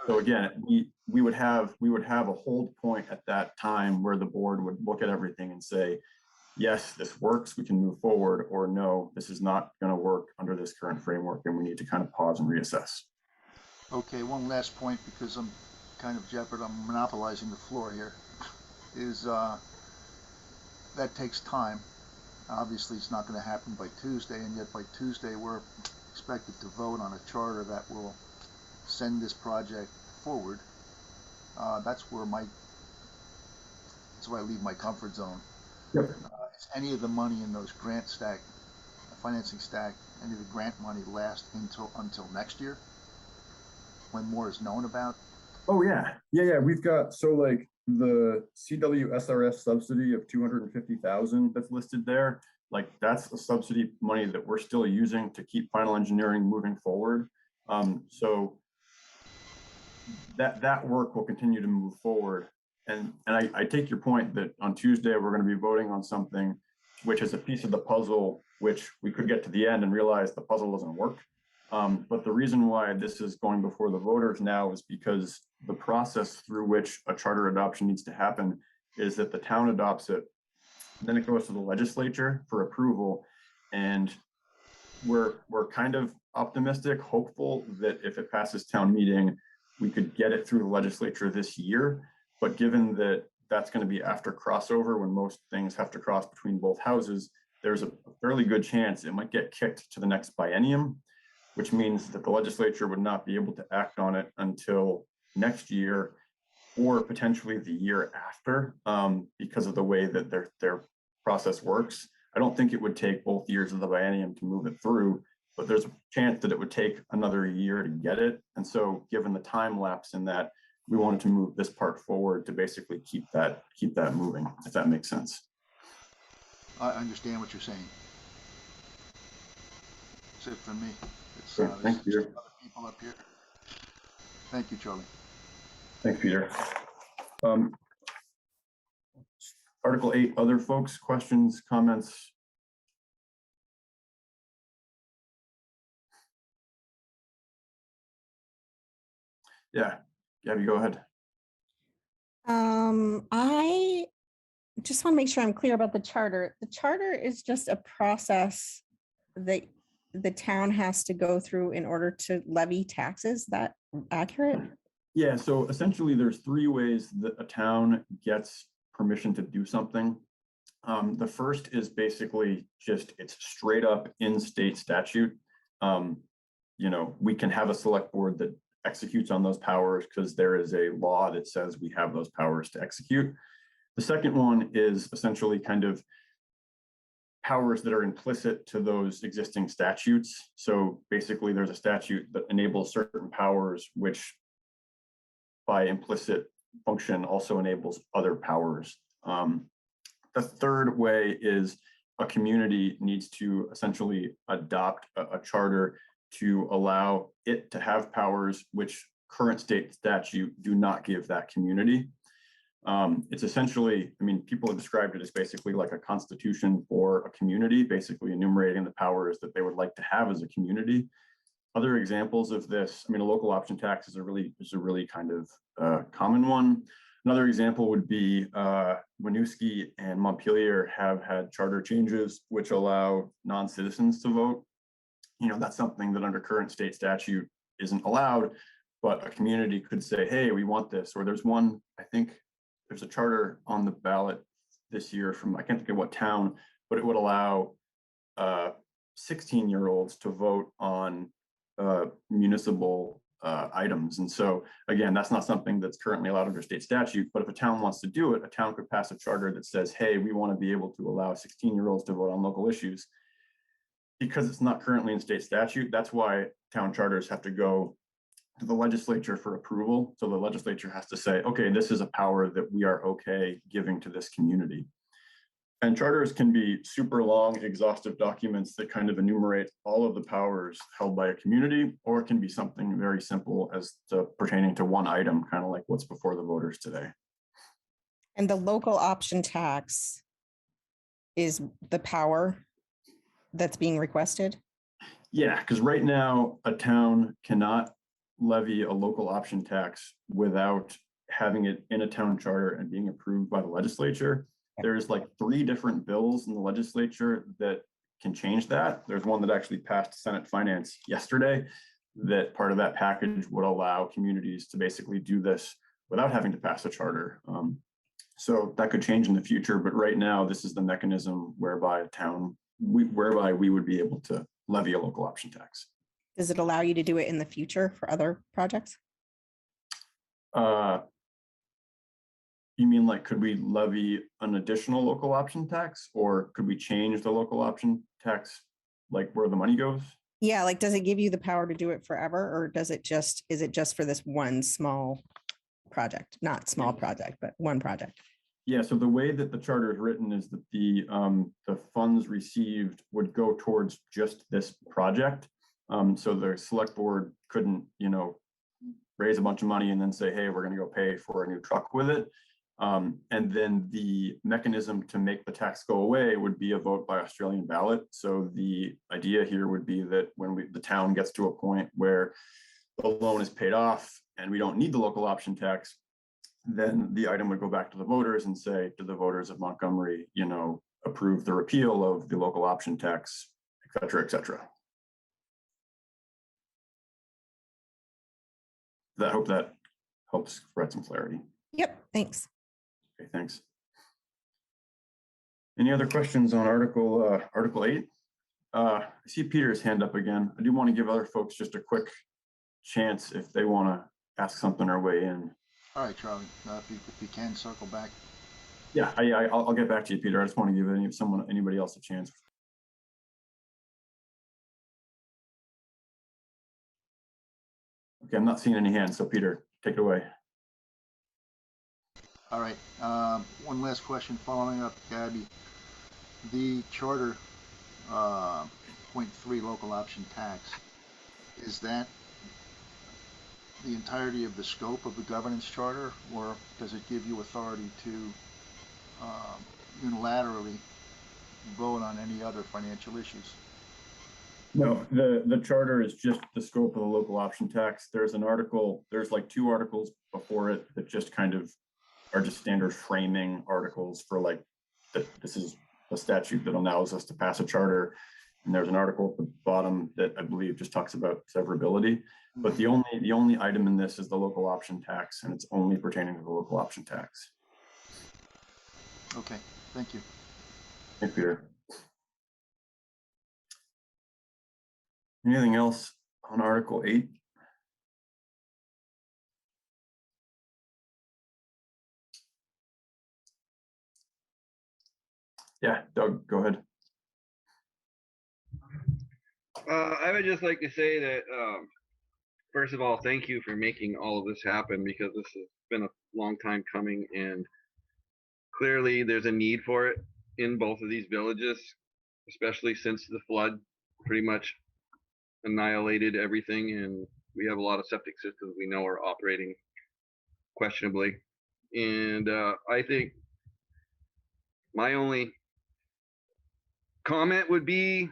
So again, we would have a hold point at that time where the board would look at everything and say, yes, this works, we can move forward, or no, this is not going to work under this current framework and we need to kind of pause and reassess. Okay, one last point, because I'm kind of I'm monopolizing the floor here, is that takes time. Obviously, it's not going to happen by Tuesday, and yet by Tuesday we're expected to vote on a charter that will send this project forward. That's where I leave my comfort zone. Yep. Is any of the money in those grant stack, financing stack, any of the grant money last until next year, when more is known about? Oh yeah. We've got, so like the CW SRS subsidy of $250,000 that's listed there. like that's the subsidy money that we're still using to keep final engineering moving forward. So that work will continue to move forward. And I take your point that on Tuesday, we're going to be voting on something which is a piece of the puzzle, which we could get to the end and realize the puzzle doesn't work. But the reason why this is going before the voters now is because the process through which a charter adoption needs to happen is that the town adopts it, then it goes to the legislature for approval. And we're kind of optimistic, hopeful that if it passes town meeting, we could get it through the legislature this year. But given that that's going to be after crossover, when most things have to cross between both houses, there's a fairly good chance it might get kicked to the next biennium, which means that the legislature would not be able to act on it until next year or potentially the year after, because of the way that their process works. I don't think it would take both years of the biennium to move it through, but there's a chance that it would take another year to get it. And so given the time lapse in that, we wanted to move this part forward to basically keep that moving, if that makes sense. I understand what you're saying. That's it from me. It's, Great, thank you. other people up here. Thank you, Charlie. Thanks, Peter. Article 8, other folks, questions, comments? Yeah, Gabby, go ahead. I just want to make sure I'm clear about the charter. The charter is just a process that the town has to go through in order to levy taxes. Is that accurate? Yeah, so essentially there's 3 ways that a town gets permission to do something. The first is basically just, it's straight up in state statute. You know, we can have a select board that executes on those powers because there is a law that says we have those powers to execute. The second one is essentially kind of powers that are implicit to those existing statutes. So basically there's a statute that enables certain powers, which by implicit function also enables other powers. The third way is a community needs to essentially adopt a charter to allow it to have powers which current state statute do not give that community. It's essentially, I mean, people have described it as basically like a constitution for a community, basically enumerating the powers that they would like to have as a community. Other examples of this, I mean, a local option tax is a really kind of common one. Another example would be Winooski and Montpelier have had charter changes which allow non-citizens to vote. You know, that's something that under current state statute isn't allowed, but a community could say, hey, we want this. Or there's one, I think there's a charter on the ballot this year from, I can't think of what town, but it would allow 16-year-olds to vote on municipal items. And so again, that's not something that's currently allowed under state statute, but if a town wants to do it, a town could pass a charter that says, hey, we want to be able to allow 16-year-olds to vote on local issues. Because it's not currently in state statute, that's why town charters have to go to the legislature for approval. So the legislature has to say, okay, this is a power that we are okay giving to this community. And charters can be super long, exhaustive documents that kind of enumerate all of the powers held by a community, or it can be something very simple as to pertaining to one item, kind of like what's before the voters today. And the local option tax is the power that's being requested? Yeah, because right now a town cannot levy a local option tax without having it in a town charter and being approved by the legislature. There's like 3 different bills in the legislature that can change that. There's one that actually passed Senate Finance yesterday that part of that package would allow communities to basically do this without having to pass a charter. So that could change in the future, but right now this is the mechanism whereby a town, whereby we would be able to levy a local option tax. Does it allow you to do it in the future for other projects? You mean like, could we levy an additional local option tax, or could we change the local option tax, like where the money goes? Yeah, like, does it give you the power to do it forever, or is it just for this one small project? Not small project, but one project. Yeah, so the way that the charter is written is that the funds received would go towards just this project. So the select board couldn't, raise a bunch of money and then say, hey, we're gonna go pay for a new truck with it. And then the mechanism to make the tax go away would be a vote by Australian ballot. So the idea here would be that when the town gets to a point where the loan is paid off and we don't need the local option tax, then the item would go back to the voters and say, do the voters of Montgomery, approve the repeal of the local option tax, et cetera, et cetera. I hope that helps provide some clarity. Yep, thanks. Okay, thanks. Any other questions on Article 8? I see Peter's hand up again. I do want to give other folks just a quick chance if they want to ask something or weigh in. All right, Charlie, if you can circle back. Yeah, I'll get back to you, Peter. I just want to give anybody else a chance. Okay, I'm not seeing any hands, so Peter, take it away. All right, one last question following up, Gabby. The charter, 0.3 local option tax, is that the entirety of the scope of the governance charter, or does it give you authority to unilaterally vote on any other financial issues? No, the charter is just the scope of the local option tax. There's like 2 articles before it that just kind of are just standard framing articles for like, this is a statute that allows us to pass a charter. And there's an article at the bottom that I believe just talks about severability. But the only item in this is the local option tax, and it's only pertaining to the local option tax. Okay, thank you. Thanks, Peter. Anything else on Article 8? Yeah, Doug, go ahead. I would just like to say that, first of all, thank you for making all of this happen, because this has been a long time coming, and clearly there's a need for it in both of these villages, especially since the flood pretty much annihilated everything, and we have a lot of septic systems we know are operating questionably. And I think my only comment would be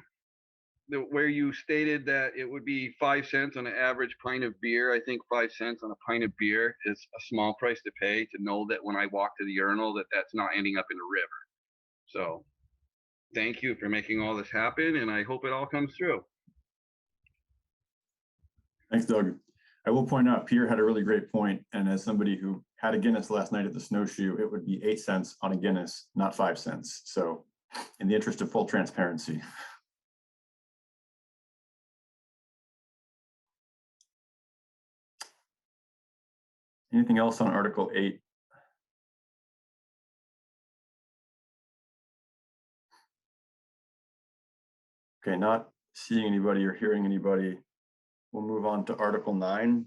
where you stated that it would be 5 cents on an average pint of beer. I think 5 cents on a pint of beer is a small price to pay to know that when I walk to the urinal that's not ending up in a river. So thank you for making all this happen, and I hope it all comes through. Thanks, Doug. I will point out, Peter had a really great point, and as somebody who had a Guinness last night at the Snowshoe, it would be 8 cents on a Guinness, not 5 cents. So in the interest of full transparency. Anything else on Article 8? Okay, not seeing anybody or hearing anybody. We'll move on to Article 9.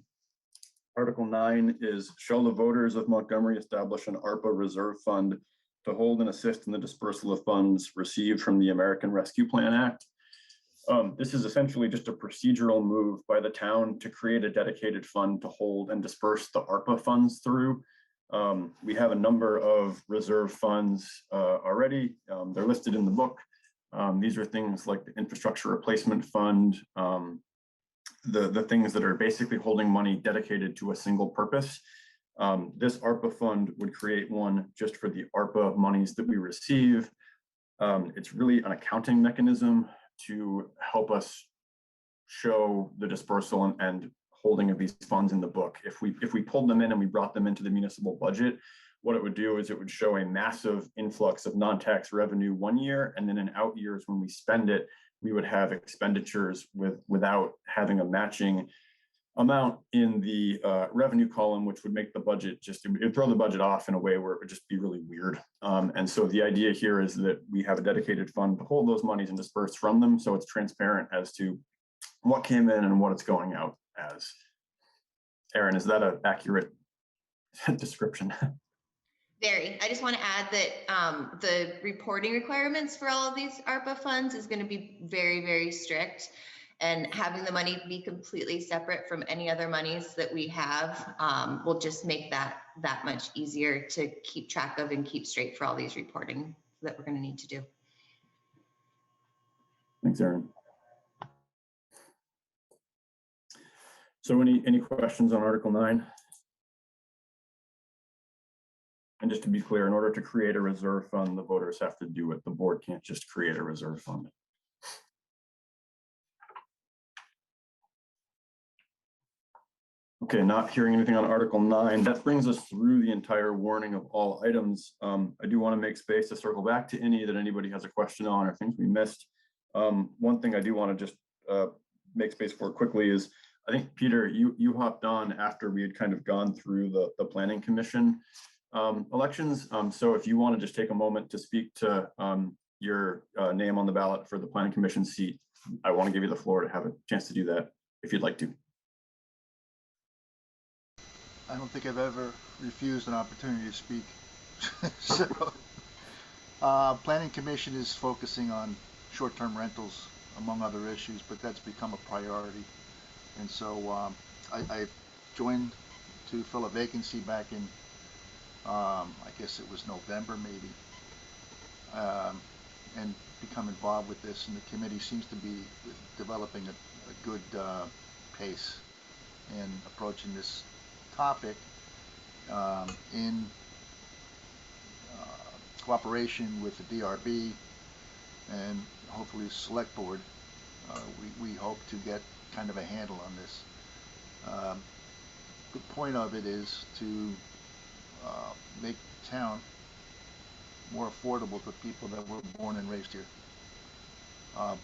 Article 9 is, shall the voters of Montgomery establish an ARPA reserve fund to hold and assist in the dispersal of funds received from the American Rescue Plan Act? This is essentially just a procedural move by the town to create a dedicated fund to hold and disperse the ARPA funds through. We have a number of reserve funds already. They're listed in the book. These are things like the Infrastructure Replacement Fund, the things that are basically holding money dedicated to a single purpose. This ARPA fund would create one just for the ARPA monies that we receive. It's really an accounting mechanism to help us show the dispersal and holding of these funds in the book. If we pulled them in and we brought them into the municipal budget, what it would do is it would show a massive influx of non-tax revenue one year, and then in out years when we spend it, we would have expenditures without having a matching amount in the revenue column, which would make the budget it would throw the budget off in a way where it would just be really weird. And so the idea here is that we have a dedicated fund to hold those monies and disperse from them, so it's transparent as to what came in and what it's going out as. Aaron, is that an accurate description? Very. I just want to add that the reporting requirements for all of these ARPA funds is going to be very, very strict. And having the money be completely separate from any other monies that we have will just make that much easier to keep track of and keep straight for all these reporting that we're going to need to do. Thanks, Erin. So any questions on Article 9? And just to be clear, in order to create a reserve fund, the voters have to do it. The board can't just create a reserve fund. Okay, not hearing anything on Article 9. That brings us through the entire warning of all items. I do want to make space to circle back to any that anybody has a question on or things we missed. One thing I do want to just make space for quickly is, I think, Peter, you hopped on after we had kind of gone through the Planning Commission elections. So if you want to just take a moment to speak to your name on the ballot for the Planning Commission seat, I want to give you the floor to have a chance to do that if you'd like to. I don't think I've ever refused an opportunity to speak. So, Planning Commission is focusing on short-term rentals, among other issues, but that's become a priority. And so I joined to fill a vacancy back in, I guess it was November maybe, and become involved with this. And the committee seems to be developing a good pace in approaching this topic in cooperation with the DRB and hopefully the select board. We hope to get kind of a handle on this. The point of it is to make the town more affordable to people that were born and raised here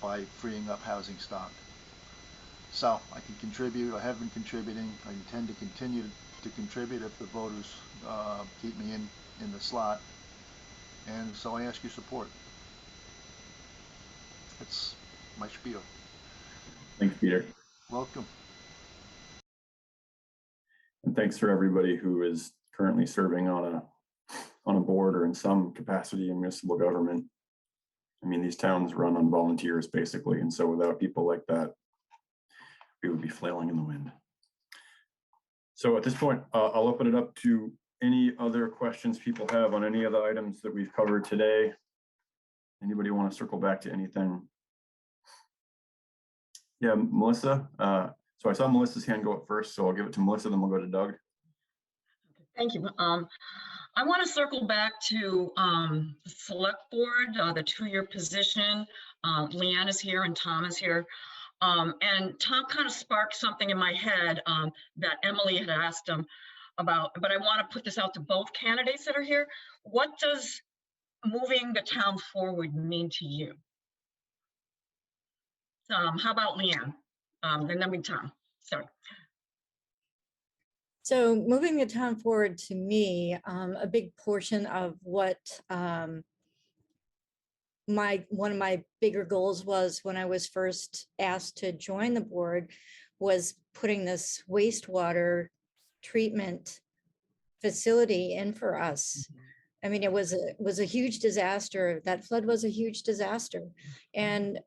by freeing up housing stock. So I can contribute. I have been contributing. I intend to continue to contribute if the voters keep me in the slot. And so I ask your support. That's my spiel. Thanks, Peter. Welcome. And thanks for everybody who is currently serving on a board or in some capacity in municipal government. I mean, these towns run on volunteers basically, and so without people like that, we would be flailing in the wind. So at this point, I'll open it up to any other questions people have on any of the items that we've covered today. Anybody want to circle back to anything? Yeah, Melissa. So I saw Melissa's hand go up first, so I'll give it to Melissa, then we'll go to Doug. Thank you. I want to circle back to the select board, the 2-year position. Leanne is here and Tom is here. And Tom kind of sparked something in my head that Emily had asked him about, but I want to put this out to both candidates that are here. What does moving the town forward mean to you? How about Leanne? And then we Tom. Sorry. So moving the town forward, to me, a big portion of what one of my bigger goals was when I was first asked to join the board was putting this wastewater treatment facility in for us. I mean, it was a huge disaster. That flood was a huge disaster. And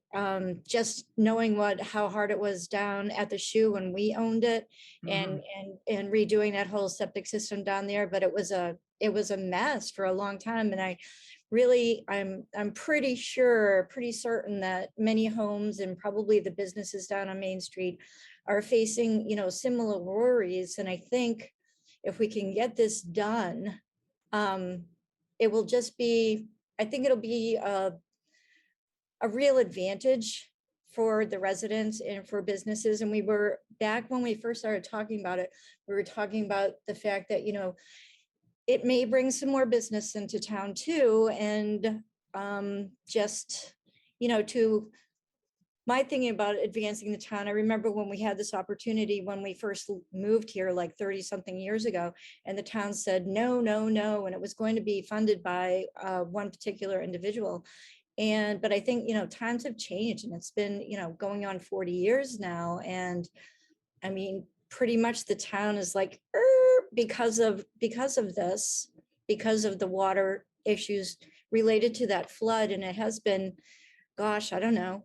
just knowing how hard it was down at the shoe when we owned it, and redoing that whole septic system down there, but it was a mess for a long time. And I'm pretty certain that many homes and probably the businesses down on Main Street are facing, similar worries. And I think if we can get this done, it will just be, I think it'll be a real advantage for the residents and for businesses. And we were back when we first started talking about it, we were talking about the fact that, it may bring some more business into town too. And just, to my thinking about advancing the town, I remember when we had this opportunity when we first moved here like 30 something years ago, and the town said, no, no, no. And it was going to be funded by one particular individual. But I think, times have changed, and it's been, going on 40 years now. And I mean, pretty much the town is like, because of this, because of the water issues related to that flood. And it has been, gosh, I don't know.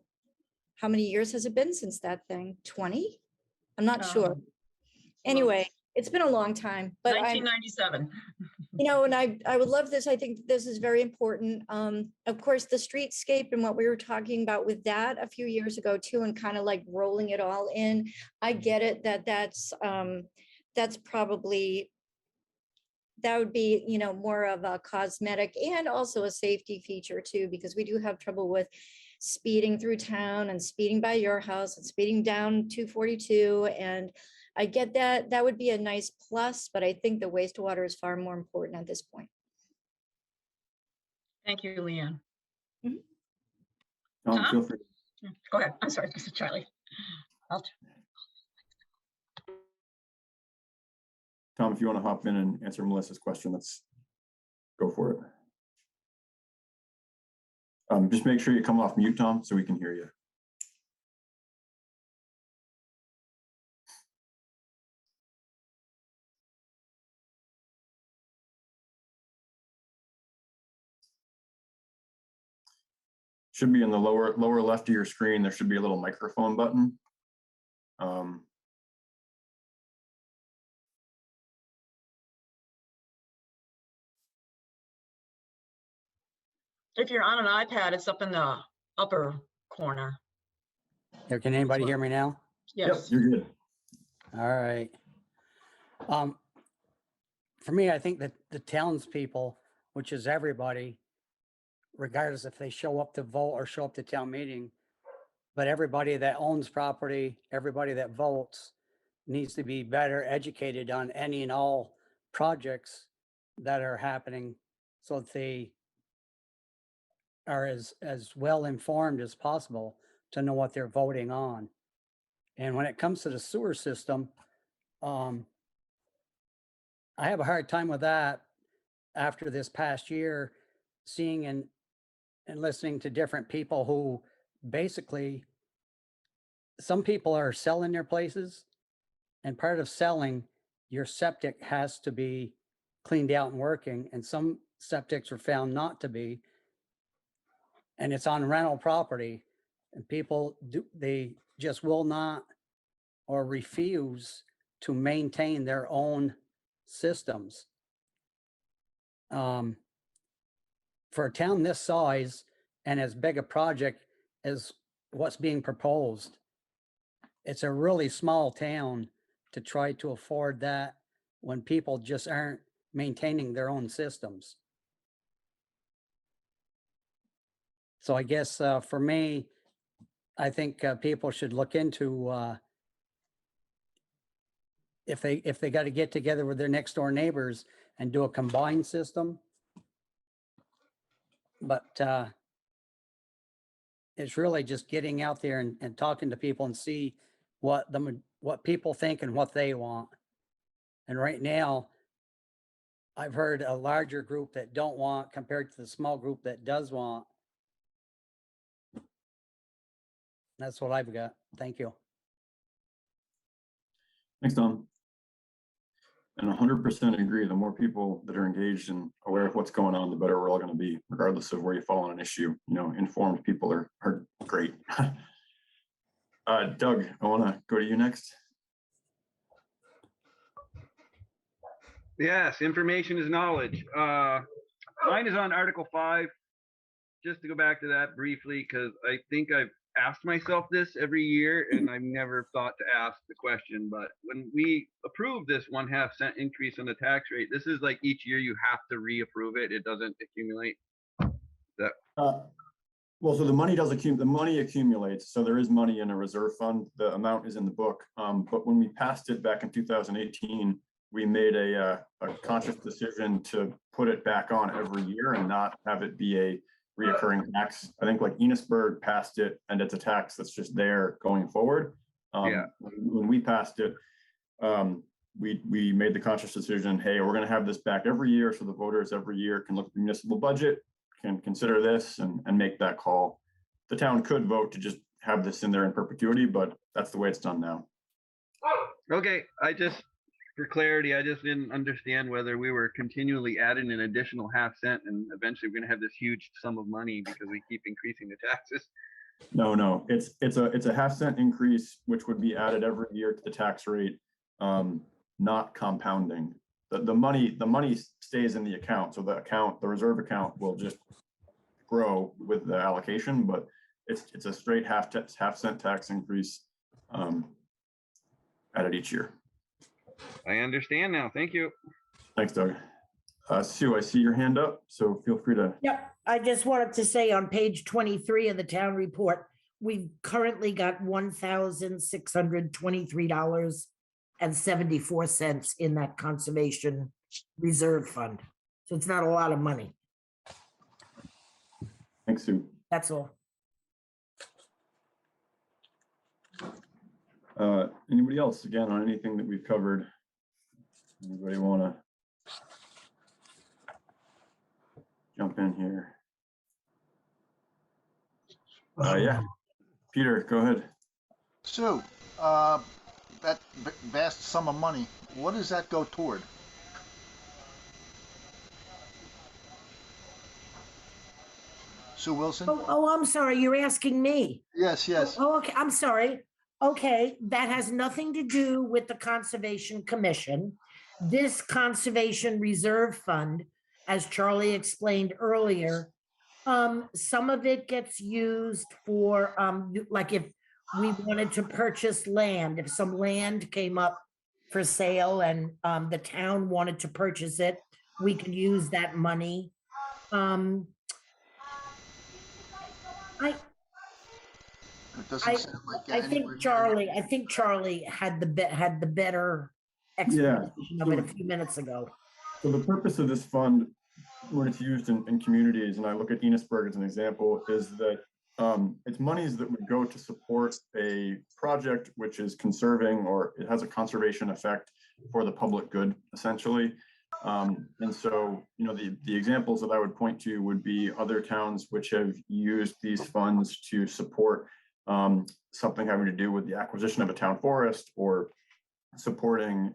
How many years has it been since that thing? 20? I'm not sure. Anyway, it's been a long time, but 1997. and I would love this. I think this is very important. Of course, the streetscape and what we were talking about with that a few years ago too, and kind of like rolling it all in. I get it that's probably, that would be, more of a cosmetic and also a safety feature too, because we do have trouble with speeding through town and speeding by your house and speeding down 242. And I get that. That would be a nice plus, but I think the wastewater is far more important at this point. Thank you, Leanne. Tom, feel free. Go ahead. I'm sorry, this is Charlie. Tom, if you want to hop in and answer Melissa's question, let's go for it. Just make sure you come off mute, Tom, so we can hear you. Should be in the lower left of your screen. There should be a little microphone button. If you're on an iPad, it's up in the upper corner. There, can anybody hear me now? Yes. Yep, you're good. All right. For me, I think that the townspeople, which is everybody, regardless if they show up to vote or show up to town meeting, but everybody that owns property, everybody that votes needs to be better educated on any and all projects that are happening so that they are as well informed as possible to know what they're voting on. And when it comes to the sewer system, I have a hard time with that after this past year, seeing and listening to different people who basically, some people are selling their places, and part of selling, your septic has to be cleaned out and working, and some septics are found not to be, and it's on rental property, and people they just will not or refuse to maintain their own systems. For a town this size and as big a project as what's being proposed, it's a really small town to try to afford that when people just aren't maintaining their own systems. So I guess for me, I think people should look into if they got to get together with their next door neighbors and do a combined system. But it's really just getting out there and talking to people and see what people think and what they want. And right now, I've heard a larger group that don't want compared to the small group that does want. That's what I've got. Thank you. Thanks, Tom. And 100% agree. The more people that are engaged and aware of what's going on, the better we're all going to be, regardless of where you fall on an issue. Informed people are great. Doug, I want to go to you next. Yes, information is knowledge. Mine is on Article 5. Just to go back to that briefly, because I think I've asked myself this every year and I've never thought to ask the question, but when we approve this 1/2 cent increase on the tax rate, this is like each year you have to reapprove it. It doesn't accumulate. Well, so the money accumulates. So there is money in a reserve fund. The amount is in the book. But when we passed it back in 2018, we made a conscious decision to put it back on every year and not have it be a reoccurring tax. I think like Enosburg passed it and it's a tax that's just there going forward. When we passed it, we made the conscious decision, hey, we're going to have this back every year, so the voters every year can look at the municipal budget, can consider this and make that call. The town could vote to just have this in there in perpetuity, but that's the way it's done now. Okay, I just for clarity, I just didn't understand whether we were continually adding an additional half cent and eventually we're gonna have this huge sum of money because we keep increasing the taxes. No, it's a half cent increase, which would be added every year to the tax rate, not compounding. The money stays in the account, so the reserve account will just grow with the allocation, but it's a straight half cent tax increase added each year. I understand now. Thank you. Thanks, Doug. Sue, I see your hand up, so feel free to. Yep, I just wanted to say on page 23 of the town report, we've currently got $1,623.74 in that conservation reserve fund. So it's not a lot of money. Thanks, Sue. That's all. Anybody else, again, on anything that we've covered? Anybody want to jump in here? Yeah, Peter, go ahead. Sue, that vast sum of money, what does that go toward? Sue Wilson? Oh, I'm sorry, you're asking me. Yes. Oh, okay, I'm sorry. Okay, that has nothing to do with the Conservation Commission. This Conservation Reserve Fund, as Charlie explained earlier, some of it gets used for, like if we wanted to purchase land, if some land came up for sale and the town wanted to purchase it, we could use that money. It doesn't sound like I think Charlie had the better explanation of it a few minutes ago. So the purpose of this fund, when it's used in communities, and I look at Enosburg as an example, is that it's monies that would go to support a project which is conserving, or it has a conservation effect for the public good, essentially. And so, you know, the examples that I would point to would be other towns which have used these funds to support something having to do with the acquisition of a town forest, or supporting,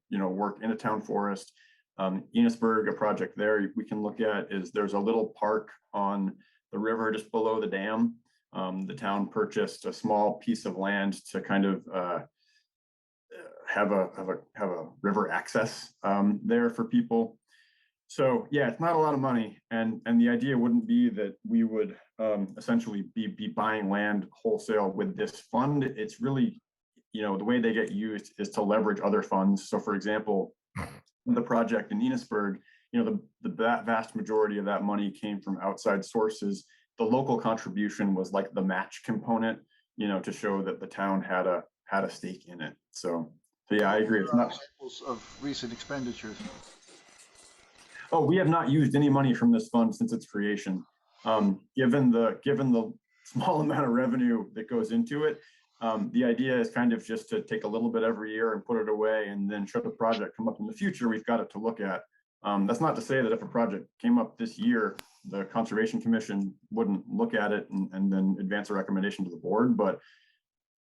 you know, work in a town forest. Enosburg, a project there we can look at is there's a little park on the river just below the dam. The town purchased a small piece of land to kind of have a river access there for people. So yeah, it's not a lot of money, and the idea wouldn't be that we would essentially be buying land wholesale with this fund. It's really, you know, the way they get used is to leverage other funds. So for example, the project in Enosburg, you know, the vast majority of that money came from outside sources. The local contribution was like the match component, you know, to show that the town had a stake in it. So yeah, I agree. It's not examples of recent expenditures. Oh, we have not used any money from this fund since its creation. Given the small amount of revenue that goes into it, the idea is kind of just to take a little bit every year and put it away, and then should the project come up in the future, we've got it to look at. That's not to say that if a project came up this year, the Conservation Commission wouldn't look at it and then advance a recommendation to the board, but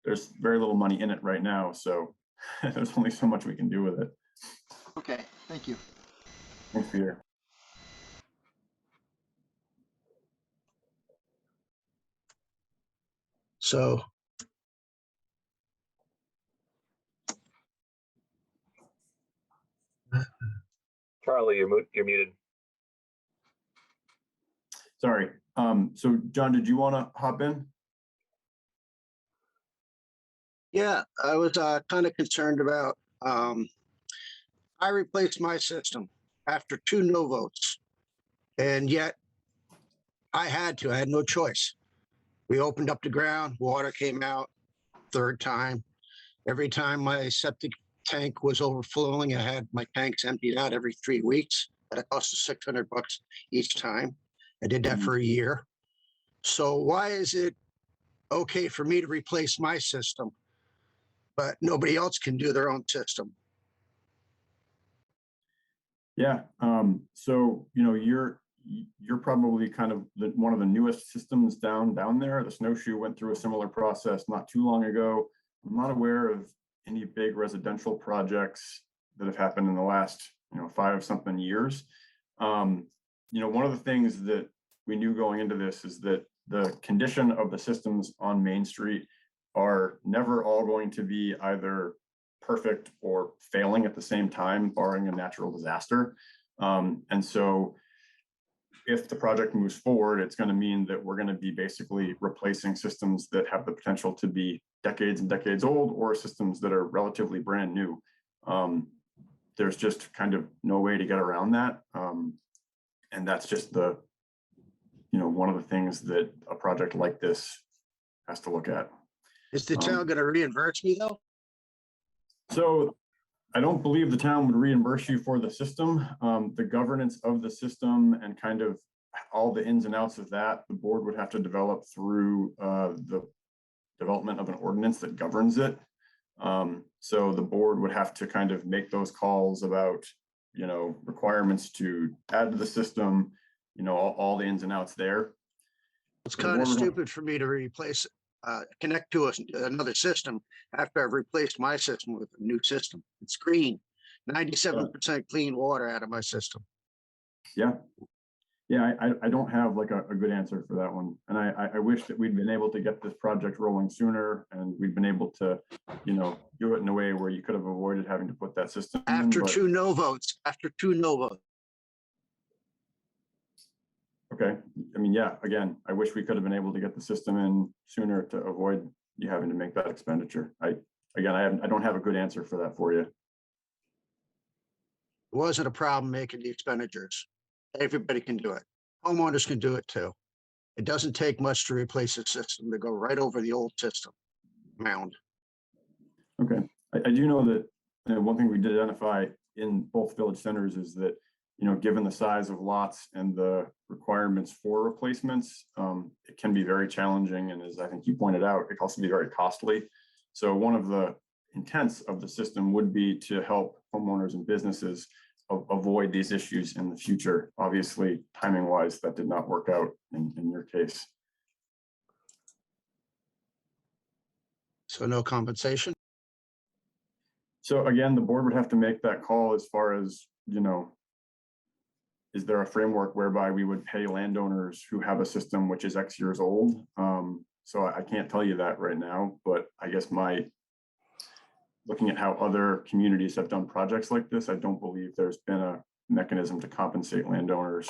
there's very little money in it right now, so there's only so much we can do with it. Okay, thank you. Thanks, Peter. So Charlie, you're muted. Sorry. So John, did you want to hop in? yeah, I was kind of concerned about, I replaced my system after 2 no votes. And yet I had no choice. We opened up the ground, water came out, 3rd time. Every time my septic tank was overflowing, I had my tanks emptied out every 3 weeks. That cost us $600 each time. I did that for a year. So why is it okay for me to replace my system, but nobody else can do their own system? Yeah. So, you know, you're probably kind of one of the newest systems down there. The Snowshoe went through a similar process not too long ago. I'm not aware of any big residential projects that have happened in the last, 5 something years. One of the things that we knew going into this is that the condition of the systems on Main Street are never all going to be either perfect or failing at the same time, barring a natural disaster. And so if the project moves forward, it's going to mean that we're going to be basically replacing systems that have the potential to be decades and decades old, or systems that are relatively brand new. There's just kind of no way to get around that. And that's just one of the things that a project like this has to look at. Is the town going to reimburse me though? So I don't believe the town would reimburse you for the system. The governance of the system and kind of all the ins and outs of that, the board would have to develop through the development of an ordinance that governs it. So the board would have to kind of make those calls about, requirements to add to the system, all the ins and outs there. It's kind of stupid for me to connect to another system after I've replaced my system with a new system. It's green, 97% clean water out of my system. Yeah. I don't have like a good answer for that one. And I wish that we'd been able to get this project rolling sooner, and we'd been able to, do it in a way where you could have avoided having to put that system in, After but- two no votes. Okay, yeah, again, I wish we could have been able to get the system in sooner to avoid you having to make that expenditure. I don't have a good answer for that for you. It wasn't a problem making the expenditures. Everybody can do it. Homeowners can do it too. It doesn't take much to replace a system to go right over the old system mound. Okay, I do know that one thing we did identify in both village centers is that, given the size of lots and the requirements for replacements, it can be very challenging. And as I think you pointed out, it can also be very costly. So one of the intents of the system would be to help homeowners and businesses avoid these issues in the future. Obviously, timing wise, that did not work out in your case. So no compensation? So again, the board would have to make that call as far as, is there a framework whereby we would pay landowners who have a system which is X years old? So I can't tell you that right now, but I guess looking at how other communities have done projects like this, I don't believe there's been a mechanism to compensate landowners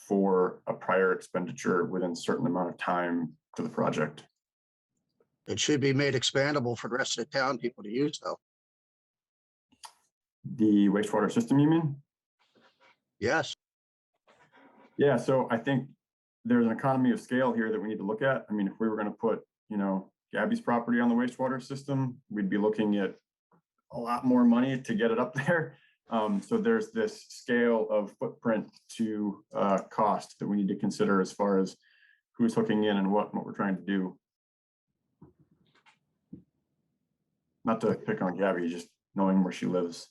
for a prior expenditure within a certain amount of time to the project. It should be made expandable for the rest of the town people to use though. The wastewater system, you mean? Yes. Yeah, so I think there's an economy of scale here that we need to look at. If we were going to put, Gabby's property on the wastewater system, we'd be looking at a lot more money to get it up there. So there's this scale of footprint to cost that we need to consider as far as who's hooking in and what we're trying to do. Not to pick on Gabby, just knowing where she lives.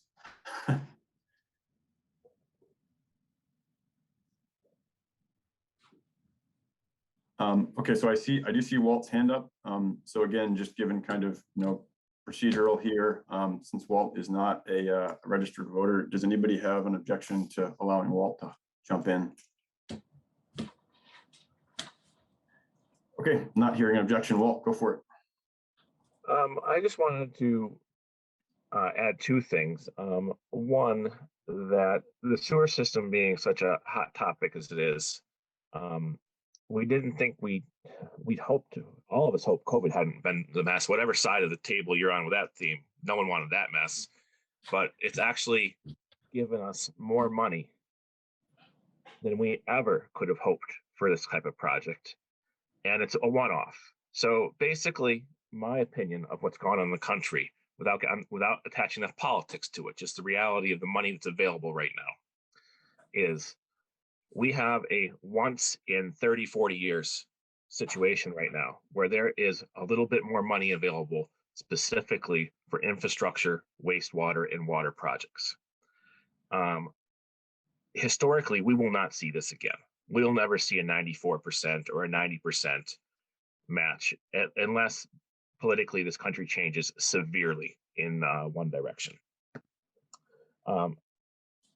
Okay, so I do see Walt's hand up. So again, just given kind of, procedural here, since Walt is not a registered voter, does anybody have an objection to allowing Walt to jump in? Okay, not hearing an objection. Walt, go for it. I just wanted to add two things. One, that the sewer system being such a hot topic as it is, we didn't think we'd hoped to. All of us hoped COVID hadn't been the mess. Whatever side of the table you're on with that theme, no one wanted that mess. But it's actually given us more money than we ever could have hoped for this type of project. And it's a one-off. So basically, my opinion of what's gone on in the country, without attaching enough politics to it, just the reality of the money that's available right now, is we have a once in 30, 40 years situation right now where there is a little bit more money available specifically for infrastructure, wastewater, and water projects. Historically, we will not see this again. We'll never see a 94% or a 90% match unless politically this country changes severely in one direction.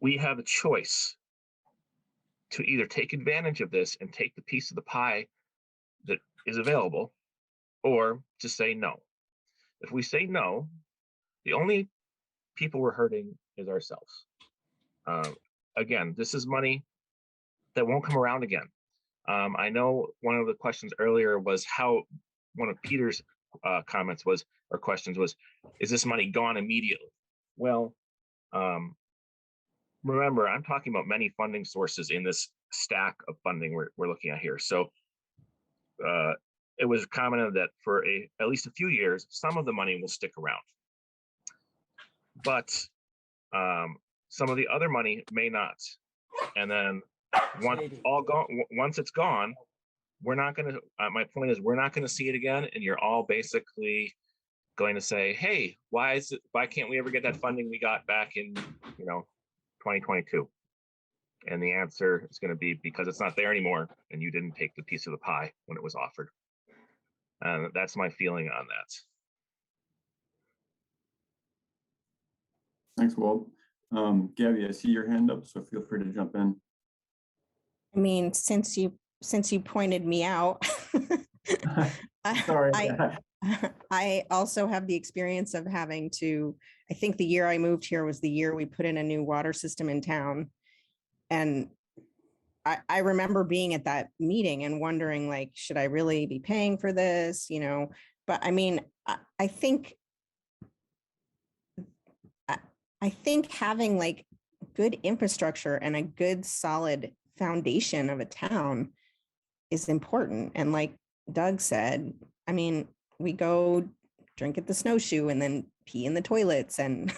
We have a choice to either take advantage of this and take the piece of the pie that is available, or to say no. If we say no, the only people we're hurting is ourselves. Again, this is money that won't come around again. I know one of the questions earlier was how, one of Peter's comments was, or questions was, is this money gone immediately? Well, remember, I'm talking about many funding sources in this stack of funding we're looking at here. So it was commented that for at least a few years, some of the money will stick around. But some of the other money may not. And then once it's gone, we're not going to, my point is, we're not going to see it again. And you're all basically going to say, hey, why can't we ever get that funding we got back in, 2022? And the answer is going to be because it's not there anymore and you didn't take the piece of the pie when it was offered. And that's my feeling on that. Thanks, Walt. Gabby, I see your hand up, so feel free to jump in. I mean, since you pointed me out, Sorry. I also have the experience of having to, I think the year I moved here was the year we put in a new water system in town. And I remember being at that meeting and wondering, like, should I really be paying for this? But I mean, I think having like good infrastructure and a good solid foundation of a town is important. And like Doug said, I mean, we go drink at the snowshoe and then pee in the toilets, and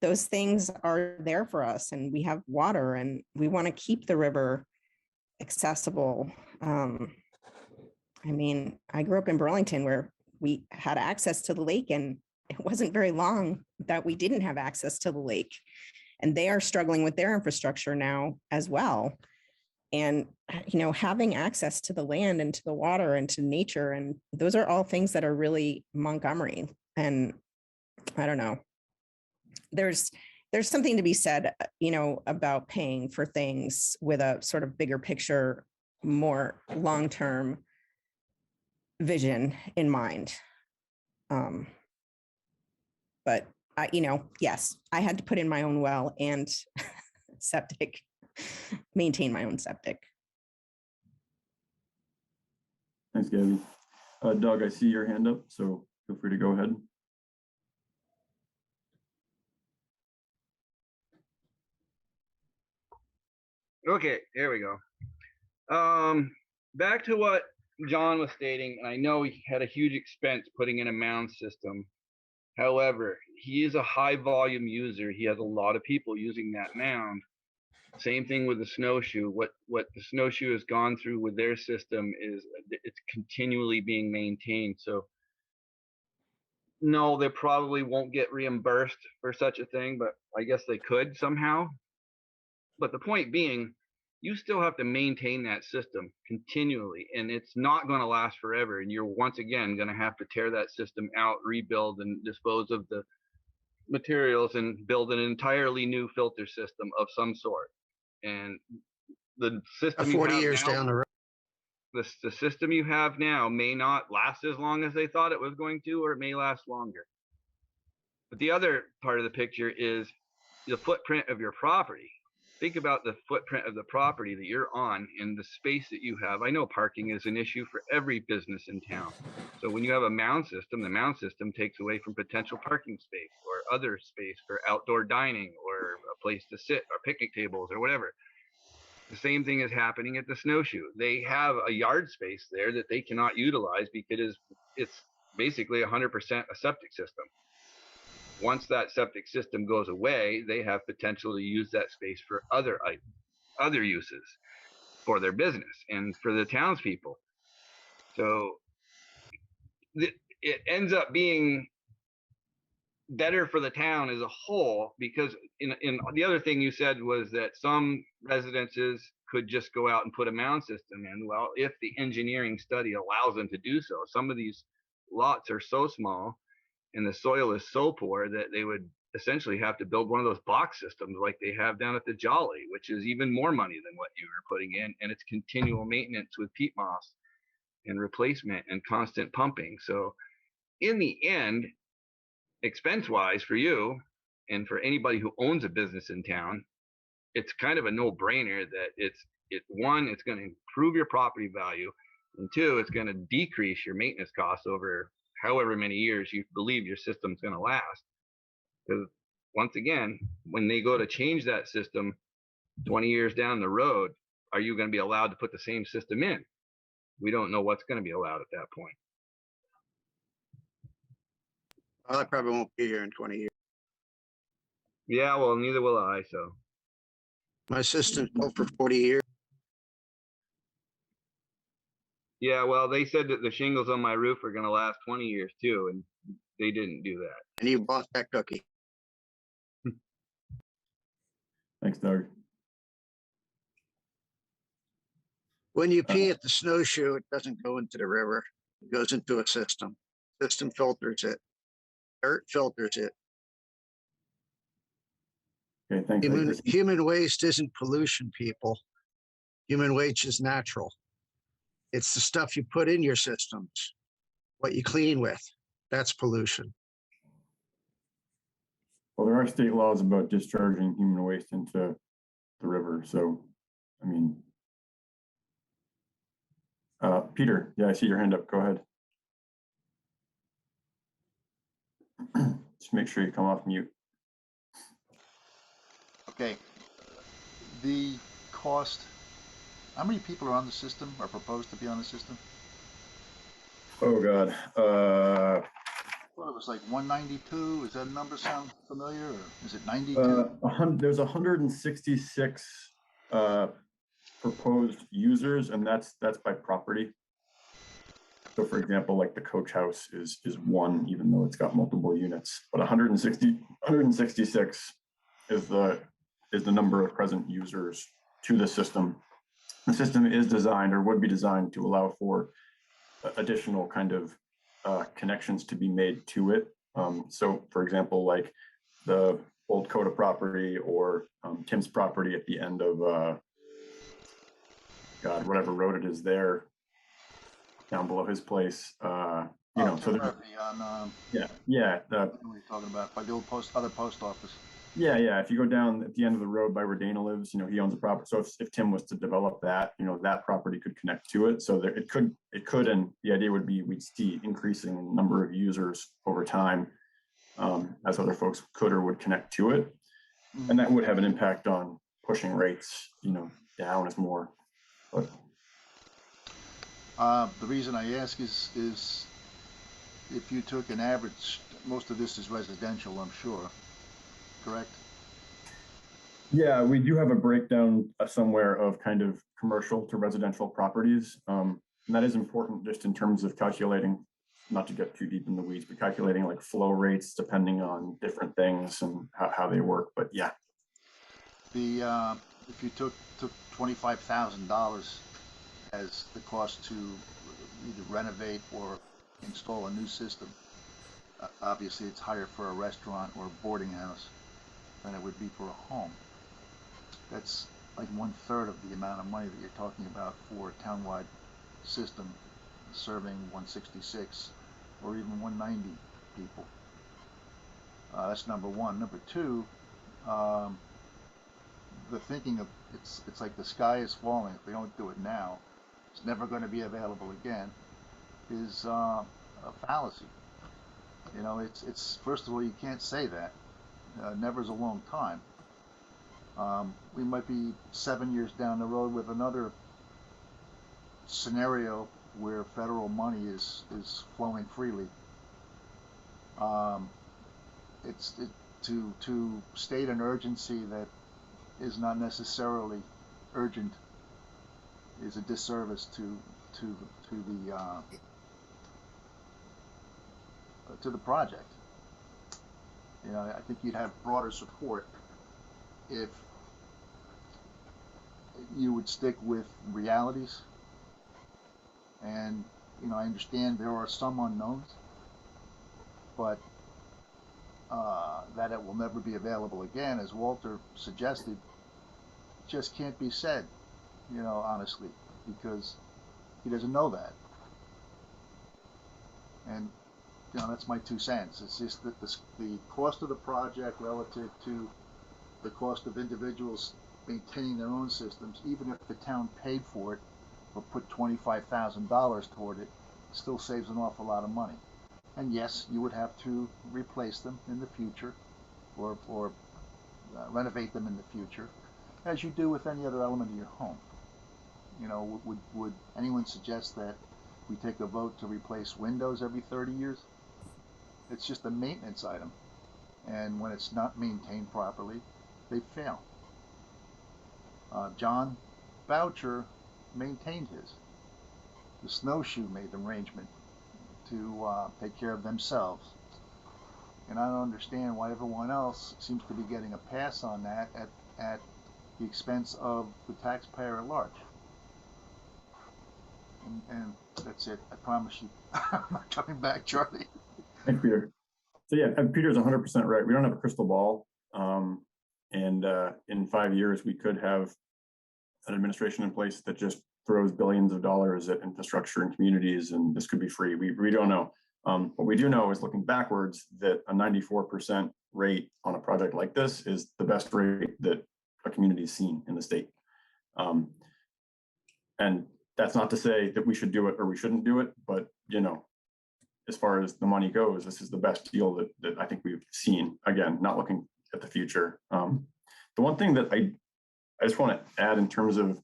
those things are there for us, and we have water, and we want to keep the river accessible. I mean, I grew up in Burlington where we had access to the lake, and it wasn't very long that we didn't have access to the lake, and they are struggling with their infrastructure now as well. And, having access to the land and to the water and to nature, and those are all things that are really Montgomery. And I don't know, there's something to be said, about paying for things with a sort of bigger picture, more long-term vision in mind. But yes, I had to put in my own well and septic, maintain my own septic. Thanks, Gabby. Doug, I see your hand up, so feel free to go ahead. Okay, here we go. Back to what John was stating, and I know he had a huge expense putting in a mound system. However, he is a high volume user. He has a lot of people using that mound. Same thing with the snowshoe. What the snowshoe has gone through with their system is it's continually being maintained. So no, they probably won't get reimbursed for such a thing, but I guess they could somehow. But the point being, you still have to maintain that system continually, and it's not going to last forever. And you're once again going to have to tear that system out, rebuild, and dispose of the materials and build an entirely new filter system of some sort. And the system 40 years down the road. The system you have now may not last as long as they thought it was going to, or it may last longer. But the other part of the picture is the footprint of your property. Think about the footprint of the property that you're on and the space that you have. I know parking is an issue for every business in town. So when you have a mound system, the mound system takes away from potential parking space or other space for outdoor dining or a place to sit or picnic tables or whatever. The same thing is happening at the snowshoe. They have a yard space there that they cannot utilize because it's basically 100% a septic system. Once that septic system goes away, they have potential to use that space for other uses for their business and for the townspeople. So it ends up being better for the town as a whole, because in the other thing you said was that some residences could just go out and put a mound system in. Well, if the engineering study allows them to do so, some of these lots are so small and the soil is so poor that they would essentially have to build one of those box systems like they have down at the Jolly, which is even more money than what you were putting in, and it's continual maintenance with peat moss and replacement and constant pumping. So in the end, expense wise for you and for anybody who owns a business in town, it's kind of a no-brainer that it's going to improve your property value, and two, it's going to decrease your maintenance costs over however many years you believe your system's going to last. Because once again, when they go to change that system 20 years down the road, are you going to be allowed to put the same system in? We don't know what's going to be allowed at that point. Well, I probably won't be here in 20 years. Yeah, well, neither will I. So My system's built for 40 years. yeah, well, they said that the shingles on my roof are going to last 20 years too, and they didn't do that. And you bought that cookie. Thanks, Doug. When you pee at the snowshoe, it doesn't go into the river. It goes into a system. System filters it. Dirt filters it. Okay, thanks. Human waste isn't pollution, people. Human waste is natural. It's the stuff you put in your systems, what you clean with. That's pollution. Well, there are state laws about discharging human waste into the river. So, I mean, Peter, yeah, I see your hand up. Go ahead. Just make sure you come off mute. Okay. The cost, how many people are on the system or proposed to be on the system? Oh, God. Well, it was like 192. Does that number sound familiar, or is it 92? There's 166 proposed users, and that's by property. So, for example, like the coach house is one, even though it's got multiple units. But 166 is the number of present users to the system. The system is designed, or would be designed, to allow for additional kind of connections to be made to it. So, for example, like the old Coda property or Tim's property at the end of God, whatever road it is there, down below his place. So yeah. What are you talking about? By the old other post office. Yeah. If you go down at the end of the road by where Dana lives, he owns a property. So if Tim was to develop that, that property could connect to it. So that it could, and the idea would be we'd see increasing number of users over time as other folks could or would connect to it. And that would have an impact on pushing rates, down as more. But the reason I ask is if you took an average, most of this is residential, I'm sure, correct? Yeah, we do have a breakdown somewhere of kind of commercial to residential properties. And that is important just in terms of calculating, not to get too deep in the weeds, but calculating like flow rates depending on different things and how they work. But yeah. If you took $25,000 as the cost to either renovate or install a new system, obviously it's higher for a restaurant or a boarding house than it would be for a home. That's like 1/3 of the amount of money that you're talking about for a townwide system serving 166 or even 190 people. That's number one. Number two, the thinking of it's like the sky is falling. If we don't do it now, it's never going to be available again, is a fallacy. It's first of all, you can't say that. Never is a long time. We might be 7 years down the road with another scenario where federal money is flowing freely. To state an urgency that is not necessarily urgent is a disservice to the project. I think you'd have broader support if you would stick with realities. And I understand there are some unknowns, but that it will never be available again, as Walter suggested, just can't be said, honestly, because he doesn't know that. And, that's my 2 cents. It's just that the cost of the project relative to the cost of individuals maintaining their own systems, even if the town paid for it or put $25,000 toward it, still saves an awful lot of money. And yes, you would have to replace them in the future or renovate them in the future, as you do with any other element of your home. Would anyone suggest that we take a vote to replace windows every 30 years? It's just a maintenance item. And when it's not maintained properly, they fail. John Boucher maintained his. The Snowshoe made the arrangement to take care of themselves. And I don't understand why everyone else seems to be getting a pass on that at the expense of the taxpayer at large. And that's it. I promise you. I'm not coming back, Charlie. Thanks, Peter. So yeah, and Peter's 100% right. We don't have a crystal ball. And in 5 years, we could have an administration in place that just throws billions of dollars at infrastructure and communities, and this could be free. We don't know. What we do know is, looking backwards, that a 94% rate on a project like this is the best rate that a community has seen in the state. And that's not to say that we should do it or we shouldn't do it, but as far as the money goes, this is the best deal that I think we've seen. Again, not looking at the future. The one thing that I just want to add in terms of,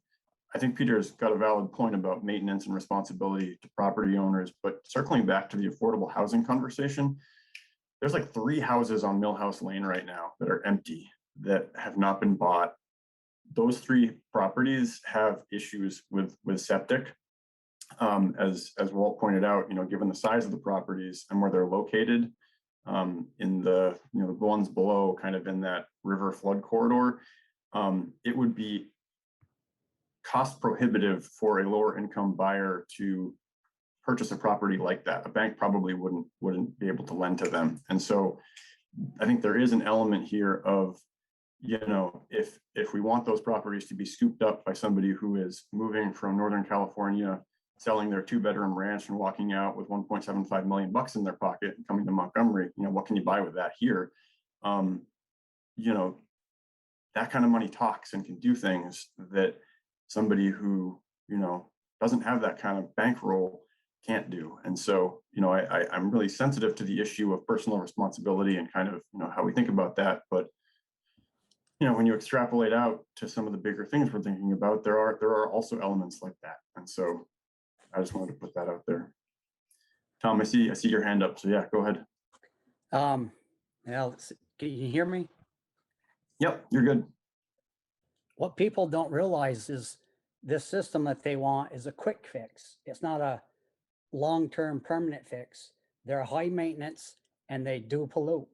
I think Peter's got a valid point about maintenance and responsibility to property owners, but circling back to the affordable housing conversation, there's like 3 houses on Millhouse Lane right now that are empty, that have not been bought. Those 3 properties have issues with septic. As Walt pointed out, given the size of the properties and where they're located, in the the ones below, kind of in that river flood corridor, it would be cost prohibitive for a lower income buyer to purchase a property like that. A bank probably wouldn't be able to lend to them. And so I think there is an element here of, if we want those properties to be scooped up by somebody who is moving from Northern California, selling their 2-bedroom ranch and walking out with $1.75 million in their pocket and coming to Montgomery, what can you buy with that here? That kind of money talks and can do things that somebody who, doesn't have that kind of bankroll can't do. And so, I'm really sensitive to the issue of personal responsibility and kind of, how we think about that. But, when you extrapolate out to some of the bigger things we're thinking about, there are also elements like that. And so I just wanted to put that out there. Tom, I see your hand up. So yeah, go ahead. Can you hear me? Yep, you're good. What people don't realize is this system that they want is a quick fix. It's not a long-term permanent fix. They're high maintenance and they do pollute.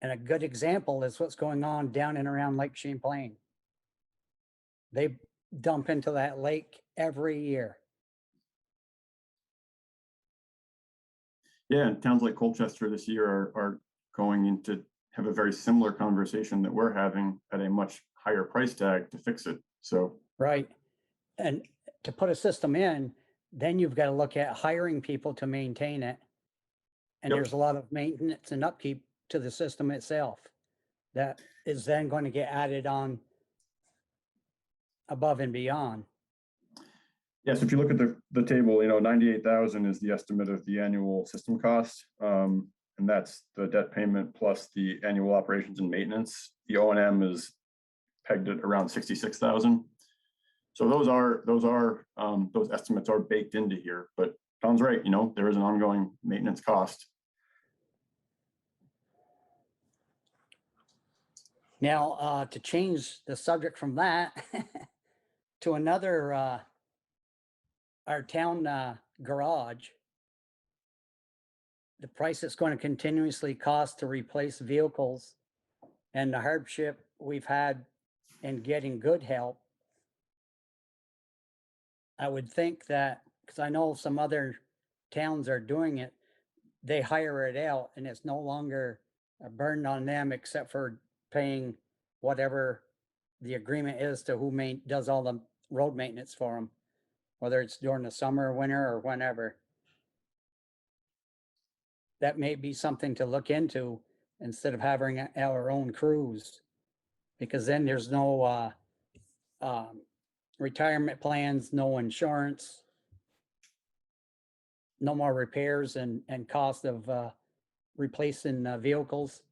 And a good example is what's going on down and around Lake Champlain. They dump into that lake every year. Yeah, and towns like Colchester this year are going into have a very similar conversation that we're having at a much higher price tag to fix it. So right. And to put a system in, then you've got to look at hiring people to maintain it. And Yep. There's a lot of maintenance and upkeep to the system itself that is then going to get added on above and beyond. Yes, if you look at the table, 98,000 is the estimate of the annual system cost. And that's the debt payment plus the annual operations and maintenance. The O&M is pegged at around 66,000. So those estimates are baked into here, but Tom's right, there is an ongoing maintenance cost. Now, to change the subject from that to another, our town garage, the price it's going to continuously cost to replace vehicles and the hardship we've had in getting good help, I would think that, because I know some other towns are doing it, they hire it out and it's no longer a burden on them except for paying whatever the agreement is to who does all the road maintenance for them, whether it's during the summer, winter, or whenever. That may be something to look into instead of having our own crews, because then there's no retirement plans, no insurance, no more repairs and cost of replacing vehicles.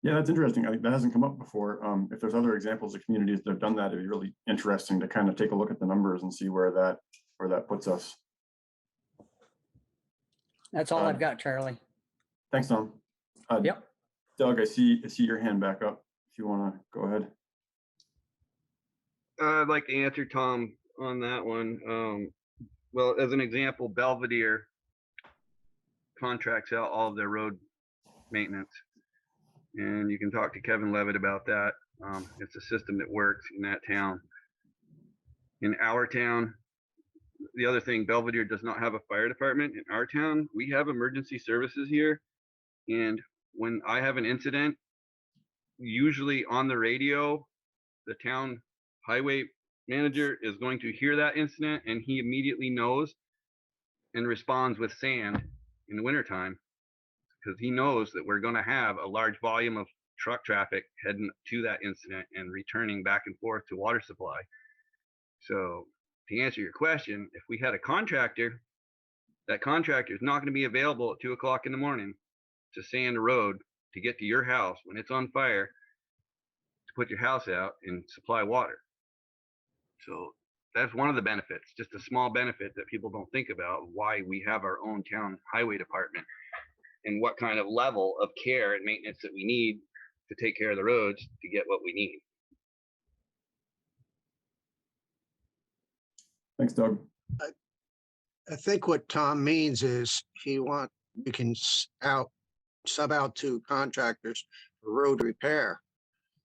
Yeah, that's interesting. I think that hasn't come up before. If there's other examples of communities that have done that, it'd be really interesting to kind of take a look at the numbers and see where that puts us. That's all I've got, Charlie. Thanks, Tom. Yep. Doug, I see your hand back up. If you want to go ahead. I'd like to answer Tom on that one. Well, as an example, Belvedere contracts out all of their road maintenance. And you can talk to Kevin Levitt about that. It's a system that works in that town. In our town, the other thing, Belvedere does not have a fire department. In our town, we have emergency services here. And when I have an incident, usually on the radio, the town highway manager is going to hear that incident, and he immediately knows and responds with sand in the wintertime, because he knows that we're going to have a large volume of truck traffic heading to that incident and returning back and forth to water supply. So to answer your question, if we had a contractor, that contractor is not going to be available at 2 o'clock in the morning to sand a road to get to your house when it's on fire, to put your house out and supply water. So that's one of the benefits, just a small benefit that people don't think about, why we have our own town highway department and what kind of level of care and maintenance that we need to take care of the roads to get what we need. Thanks, Doug. I think what Tom means is you can sub out to contractors for road repair,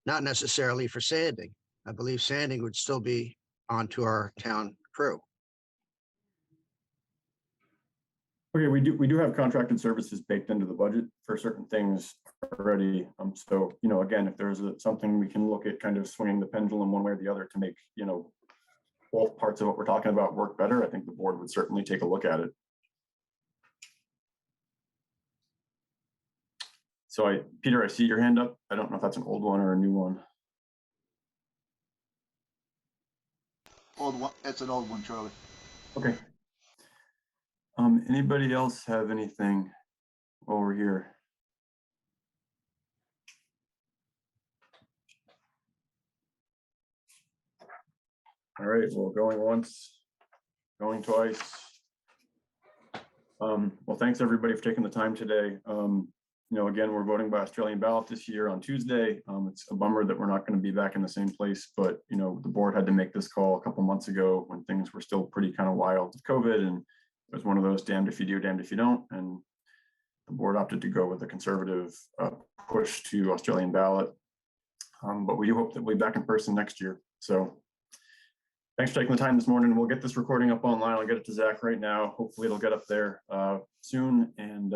not necessarily for sanding. I believe sanding would still be onto our town crew. Okay, we do have contracted services baked into the budget for certain things already. So, again, if there's something we can look at kind of swinging the pendulum one way or the other to make, both parts of what we're talking about work better, I think the board would certainly take a look at it. So Peter, I see your hand up. I don't know if that's an old one or a new one. Old one. It's an old one, Charlie. Okay. Anybody else have anything over here? All right, well, going once, going twice. Well, thanks everybody for taking the time today. Again, we're voting by Australian ballot this year on Tuesday. It's a bummer that we're not going to be back in the same place, but the board had to make this call a couple months ago when things were still pretty kind of wild with COVID, and it was one of those damned if you do, damned if you don't. And the board opted to go with a conservative push to Australian ballot. But we do hope that we'll be back in person next year. So thanks for taking the time this morning. We'll get this recording up online. I'll get it to Zach right now. Hopefully it'll get up there soon, and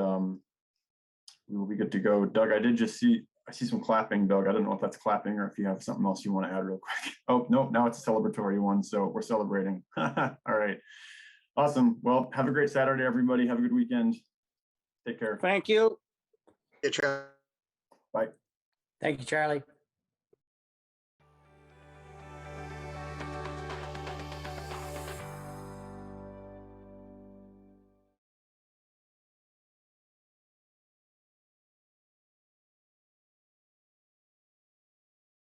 we will be good to go. Doug, I see some clapping, Doug. I don't know if that's clapping or if you have something else you want to add real quick. Oh, no, now it's a celebratory one. So we're celebrating. All right. Awesome. Well, have a great Saturday, everybody. Have a good weekend. Take care. Thank you. Hey, Charlie. Bye. Thank you, Charlie.